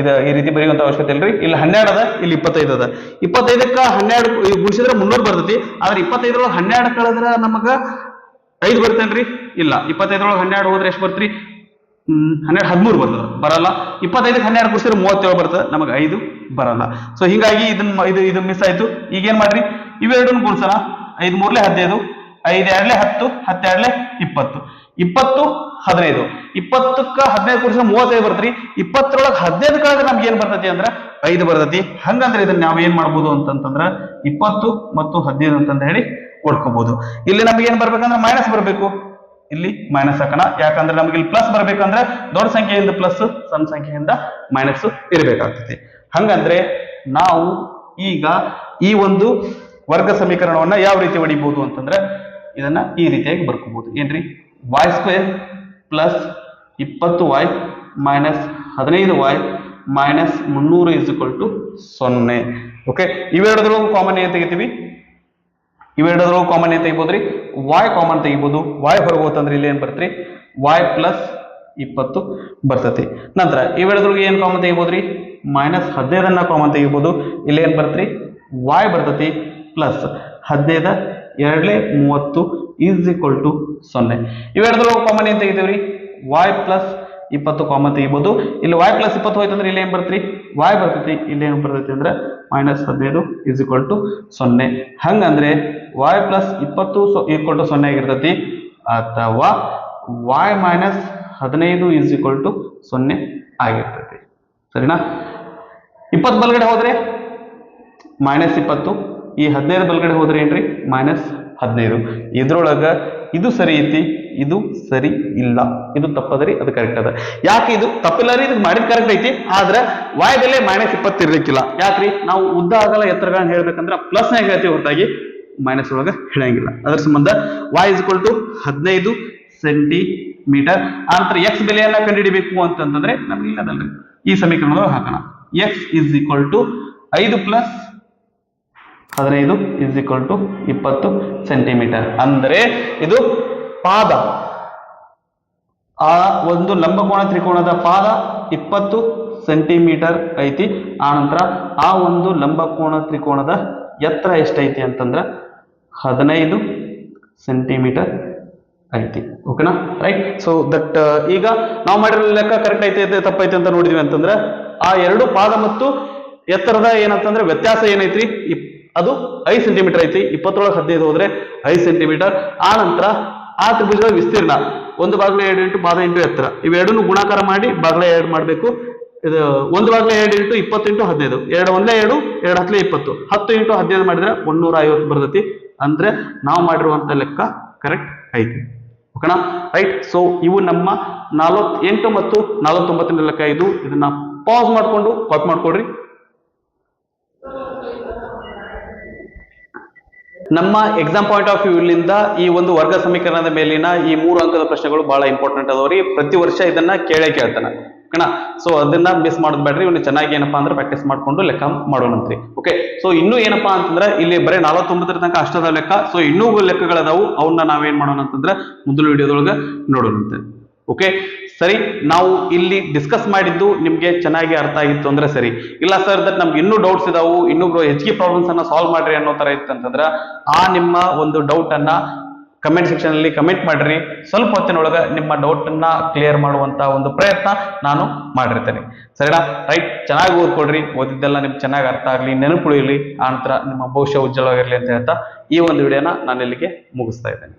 ಇದು ಈ ರೀತಿ ಬರೆಯುವಂತ ಅವಶ್ಯಕತೆ ಇಲ್ರಿ. ಇಲ್ಲಿ 12 ಅದ, ಇಲ್ಲಿ 25 ಅದ. 25ಕ್ಕ 12 ಗುಣಿಸಿದ್ರೆ 300 ಬರ್ತೈತಿ. ಆದ್ರೆ 25 12 ಕಳೆದ್ರ ನಮಗ 5 ಬರ್ತೇನ್ರಿ? ಇಲ್ಲ. 25 12 ಹೋದ್ರೆ ಎಷ್ಟು ಬರ್ತ್ರಿ? 12 13 ಬರ್ತದ, ಬರಲ್ಲ. 25ಕ್ಕೆ 12 ಗುಣಿಸಿದ್ರೆ 37 ಬರ್ತದೆ, ನಮಗ 5 ಬರಲ್ಲ. ಸೊ ಹೀಗಾಗಿ ಇದು ಮಿಸ್ ಆಯ್ತು. ಈಗ ಏನ್ ಮಾಡ್ರಿ, ಇವೆರಡನ್ನು ಗುಣಿಸೋಣ. 5 3 15, 5 2 10, 10 2 20. 20 15, 20ಕ್ಕ 15 ಕೂಡಿಸಿದ್ರೆ 35 ಬರ್ತರಿ. 20 15 ಕಳೆದ್ರೆ ನಮ್ಗೆ ಏನ್ ಬರ್ತೈತಿ ಅಂದ್ರೆ 5 ಬರ್ತೈತಿ. ಹಂಗಂದ್ರೆ ಇದನ್ನ ನಾವ್ ಏನ್ ಮಾಡ್ಬೋದು ಅಂತಂತಂದ್ರ 20 ಮತ್ತು 15 ಅಂತಂದ ಹೇಳಿ ಹೊಡ್ಕೋಬಹುದು. ಇಲ್ಲಿ ನಮ್ಗೆ ಏನ್ ಬರ್ಬೇಕಂದ್ರೆ ಮೈನಸ್ ಬರ್ಬೇಕು. ಇಲ್ಲಿ ಮೈನಸ್ ಹಾಕೋಣ, ಯಾಕಂದ್ರೆ ನಮ್ಗೆ ಇಲ್ಲಿ ಪ್ಲಸ್ ಬರ್ಬೇಕಂದ್ರೆ ದೊಡ್ಡ ಸಂಖ್ಯೆಯಿಂದ ಪ್ಲಸ್, ಸಣ್ಣ ಸಂಖ್ಯೆಯಿಂದ ಮೈನಸ್ ಇರಬೇಕಾಗ್ತೈತಿ. ಹಂಗಂದ್ರೆ ನಾವು ಈಗ ಈ ಒಂದು ವರ್ಗ ಸಮೀಕರಣವನ್ನ ಯಾವ ರೀತಿ ಹೊಡಿಬಹುದು ಅಂತಂದ್ರೆ ಇದನ್ನ ಈ ರೀತಿಯಾಗಿ ಬರ್ಕೋಬಹುದು. ಏನ್ರಿ, y square plus 20y minus 15y minus 300 is equal to 0. Okay, ಇವೆರಡರೊಳಗೂ ಕಾಮನ್ ಏನ್ ತೆಗಿತೀವಿ, ಇವೆರಡರೊಳಗೂ ಕಾಮನ್ ಏನ್ ತೆಗಿಬೋದ್ರಿ, y ಕಾಮನ್ ತೆಗಿಬಹುದು. y ಹೊರಗೋತಂದ್ರೆ ಇಲ್ಲಿ ಏನ್ ಬರ್ತ್ರಿ, y ಪ್ಲಸ್ 20 ಬರ್ತತಿ. ನಂತರ ಇವೆರಡರೊಳಗೆ ಏನ್ ಕಾಮನ್ ತೆಗಿಬೋದ್ರಿ, ಮೈನಸ್ 15 ಕಾಮನ್ ತೆಗಿಬಹುದು. ಇಲ್ಲಿ ಏನ್ ಬರ್ತ್ರಿ, y ಬರ್ತತಿ ಪ್ಲಸ್ 15 2 30 ಈಸ್ ಈಕ್ವಲ್ ಟು 0. ಇವೆರಡರೊಳಗೆ ಕಾಮನ್ ಏನ್ ತೆಗಿತೀವ್ರಿ, y ಪ್ಲಸ್ 20 ಕಾಮನ್ ತೆಗಿಬಹುದು. ಇಲ್ಲಿ y ಪ್ಲಸ್ 20 ಹೋಯ್ತಂದ್ರೆ ಇಲ್ಲಿ ಏನ್ ಬರ್ತ್ರಿ, y ಬರ್ತೈತಿ. ಇಲ್ಲಿ ಏನ್ ಬರ್ತೈತಿ ಅಂದ್ರೆ ಮೈನಸ್ 15 ಈಸ್ ಈಕ್ವಲ್ ಟು 0. ಹಂಗಂದ್ರೆ y ಪ್ಲಸ್ 20 ಈಕ್ವಲ್ ಟು 0 ಆಗಿರ್ತೈತಿ, ಅಥವಾ y minus 15 is equal to 0 ಆಗಿರ್ತೈತಿ. ಸರಿನಾ? 20 ಬಲ್ಗಡೆ ಹೋದ್ರೆ ಮೈನಸ್ 20, ಈ 15 ಬಲ್ಗಡೆ ಹೋದ್ರೆ ಏನ್ರಿ, ಮೈನಸ್ 15. ಇದ್ರೊಳಗ ಇದು ಸರಿ ಐತಿ, ಇದು ಸರಿ ಇಲ್ಲ, ಇದು ತಪ್ಪದರಿ, ಅದು ಕರೆಕ್ಟ್ ಅದ. ಯಾಕೆ ಇದು ತಪ್ಪಿಲ್ಲ ರೀ, ಇದು ಮಾಡಿದ ಕರೆಕ್ಟ್ ಐತಿ. ಆದ್ರೆ y ಬೆಲೆ ಮೈನಸ್ 20 ಇರ್ಲಿಕ್ಕಿಲ್ಲ. ಯಾಕ್ರಿ, ನಾವು ಉದ್ದ ಆಗಲ್ಲ ಎತ್ತರಗಳನ್ನ ಹೇಳ್ಬೇಕಂದ್ರೆ ಪ್ಲಸ್ ನಾಗ ಹೇಳ್ತೀವಿ, ಹೊರತಾಗಿ ಮೈನಸ್ ಒಳಗ ಹೇಳಂಗಿಲ್ಲ. ಅದರ ಸಂಬಂಧ y is equal to 15 centimetre. ಆನಂತರ ಎಕ್ಸ್ ಬೆಲೆಯನ್ನ ಕಂಡುಹಿಡಿಬೇಕು ಅಂತಂದ್ರೆ ನಮ್ಗೆ ಇಲ್ಲದಲ್ರಿ, ಈ ಸಮೀಕರಣದೊಳಗೆ ಹಾಕೋಣ. X is equal to 5 plus 15 is equal to 20 centimetre. ಅಂದ್ರೆ ಇದು ಪಾದ, ಆ ಒಂದು ಲಂಬಕೋಣ ತ್ರಿಕೋನದ ಪಾದ 20 ಸೆಂಟಿಮೀಟರ್ ಐತಿ. ಆನಂತರ ಆ ಒಂದು ಲಂಬಕೋಣ ತ್ರಿಕೋನದ ಎತ್ತರ ಎಷ್ಟೈತಿ ಅಂತಂದ್ರೆ 15 ಸೆಂಟಿಮೀಟರ್ ಐತಿ. ಓಕೆನಾ, ರೈಟ್. ಸೊ ದಟ್ ಈಗ ನಾವು ಮಾಡಿರೋ ಲೆಕ್ಕ ಕರೆಕ್ಟ್ ಐತಿ ತಪ್ಪೈತಿ ಅಂತ ನೋಡಿದ್ವಿ ಅಂತಂದ್ರೆ ಆ ಎರಡು ಪಾದ ಮತ್ತು ಎತ್ತರದ ಏನಂತಂದ್ರೆ ವ್ಯತ್ಯಾಸ ಏನೈತ್ರಿ, ಅದು 5 ಸೆಂಟಿಮೀಟರ್ ಐತಿ. 20 ಒಳಗೆ 15 ಹೋದ್ರೆ 5 ಸೆಂಟಿಮೀಟರ್. ಆ ನಂತರ ಆ ತ್ರಿಭುಜದ ವಿಸ್ತೀರ್ಣ 1/2 ಇಂಟು ಪಾದ ಇಂಟು ಎತ್ತರ, ಇವೆರಡನ್ನು ಗುಣಾಕಾರ ಮಾಡಿ ಭಾಗಲ 2 ಮಾಡಬೇಕು. ಇದು 1/2 ಇಂಟು 20 ಇಂಟು 15, 2 1 2, 2 10 20, 10 ಇಂಟು 15 ಮಾಡಿದ್ರೆ 150 ಬರ್ತೈತಿ. ಅಂದ್ರೆ ನಾವು ಮಾಡಿರುವಂತ ಲೆಕ್ಕ ಕರೆಕ್ಟ್ ಐತಿ. ಓಕೆನಾ, ರೈಟ್. ಸೊ ಇವು ನಮ್ಮ 48 ಮತ್ತು 49 ಲೆಕ್ಕ. ಇದನ್ನ ಪಾಸ್ ಮಾಡ್ಕೊಂಡು ಕಾಪಿ ಮಾಡ್ಕೊಡ್ರಿ. ನಮ್ಮ ಎಕ್ಸಾಮ್ ಪಾಯಿಂಟ್ ಆಫ್ ವ್ಯೂ ಇಲ್ಲಿಂದ ಈ ಒಂದು ವರ್ಗ ಸಮೀಕರಣದ ಮೇಲಿನ ಈ 3 ಅಂಕದ ಪ್ರಶ್ನೆಗಳು ಬಹಳ ಇಂಪಾರ್ಟೆಂಟ್ ಅದಾವ್ರಿ. ಪ್ರತಿ ವರ್ಷ ಇದನ್ನ ಕೇಳ್ತಾನ. ಓಕೆನಾ, ಸೊ ಅದನ್ನ ಮಿಸ್ ಮಾಡೋದ್ ಬೇಡ್ರಿ. ಇವ್ನು ಚೆನ್ನಾಗಿ ಏನಪ್ಪಾ ಅಂದ್ರೆ ಪ್ರಾಕ್ಟೀಸ್ ಮಾಡ್ಕೊಂಡು ಲೆಕ್ಕ ಮಾಡೋಣಂತ್ರಿ. ಓಕೆ, ಸೊ ಇನ್ನು ಏನಪ್ಪಾ ಅಂತಂದ್ರೆ ಇಲ್ಲಿ ಬರೀ 49 ತನಕ ಅಷ್ಟದ ಲೆಕ್ಕ. ಸೊ ಇನ್ನೂ ಲೆಕ್ಕಗಳದಾವು, ಅವನ್ನ ನಾವೇನ್ ಮಾಡೋಣ ಅಂತಂದ್ರೆ ಮುಂದಿನ ವಿಡಿಯೋದೊಳಗ ನೋಡೋಣಂತೆ. ಓಕೆ, ಸರಿ. ನಾವು ಇಲ್ಲಿ ಡಿಸ್ಕಸ್ ಮಾಡಿದ್ದು ನಿಮ್ಗೆ ಚೆನ್ನಾಗಿ ಅರ್ಥ ಆಗಿತ್ತು ಅಂದ್ರೆ ಸರಿ. ಇಲ್ಲ ಸರ್ ದಟ್ ನಮ್ಗೆ ಇನ್ನೂ ಡೌಟ್ಸ್ ಇದಾವು, ಇನ್ನೂ ಹೆಚ್ಚಿಗೆ ಪ್ರಾಬ್ಲಮ್ಸ್ ಅನ್ನ ಸಾಲ್ವ್ ಮಾಡ್ರಿ ಅನ್ನೋ ತರ ಇತ್ತಂತಂದ್ರ ಆ ನಿಮ್ಮ ಒಂದು ಡೌಟ್ ಅನ್ನ ಕಮೆಂಟ್ ಸೆಕ್ಷನ್ ಅಲ್ಲಿ ಕಮೆಂಟ್ ಮಾಡ್ರಿ. ಸ್ವಲ್ಪ ಹೊತ್ತಿನೊಳಗ ನಿಮ್ಮ ಡೌಟ್ ಅನ್ನ ಕ್ಲಿಯರ್ ಮಾಡುವಂತ ಒಂದು ಪ್ರಯತ್ನ ನಾನು ಮಾಡಿರ್ತೇನೆ. ಸರಿನಾ, ರೈಟ್. ಚೆನ್ನಾಗಿ ಓದ್ಕೊಡ್ರಿ. ಓದಿದ್ದೆಲ್ಲ ನಿಮ್ಗೆ ಚೆನ್ನಾಗಿ ಅರ್ಥ ಆಗ್ಲಿ, ನೆನಪುಳಿರ್ಲಿ, ಆ ನಂತರ ನಿಮ್ಮ ಭವಿಷ್ಯ ಉಜ್ವಲವಾಗಿರ್ಲಿ ಅಂತ ಹೇಳ್ತಾ ಈ ಒಂದು ವಿಡಿಯೋನ ನಾನು ಇಲ್ಲಿಗೆ ಮುಗಿಸ್ತಾ ಇದ್ದೇನೆ.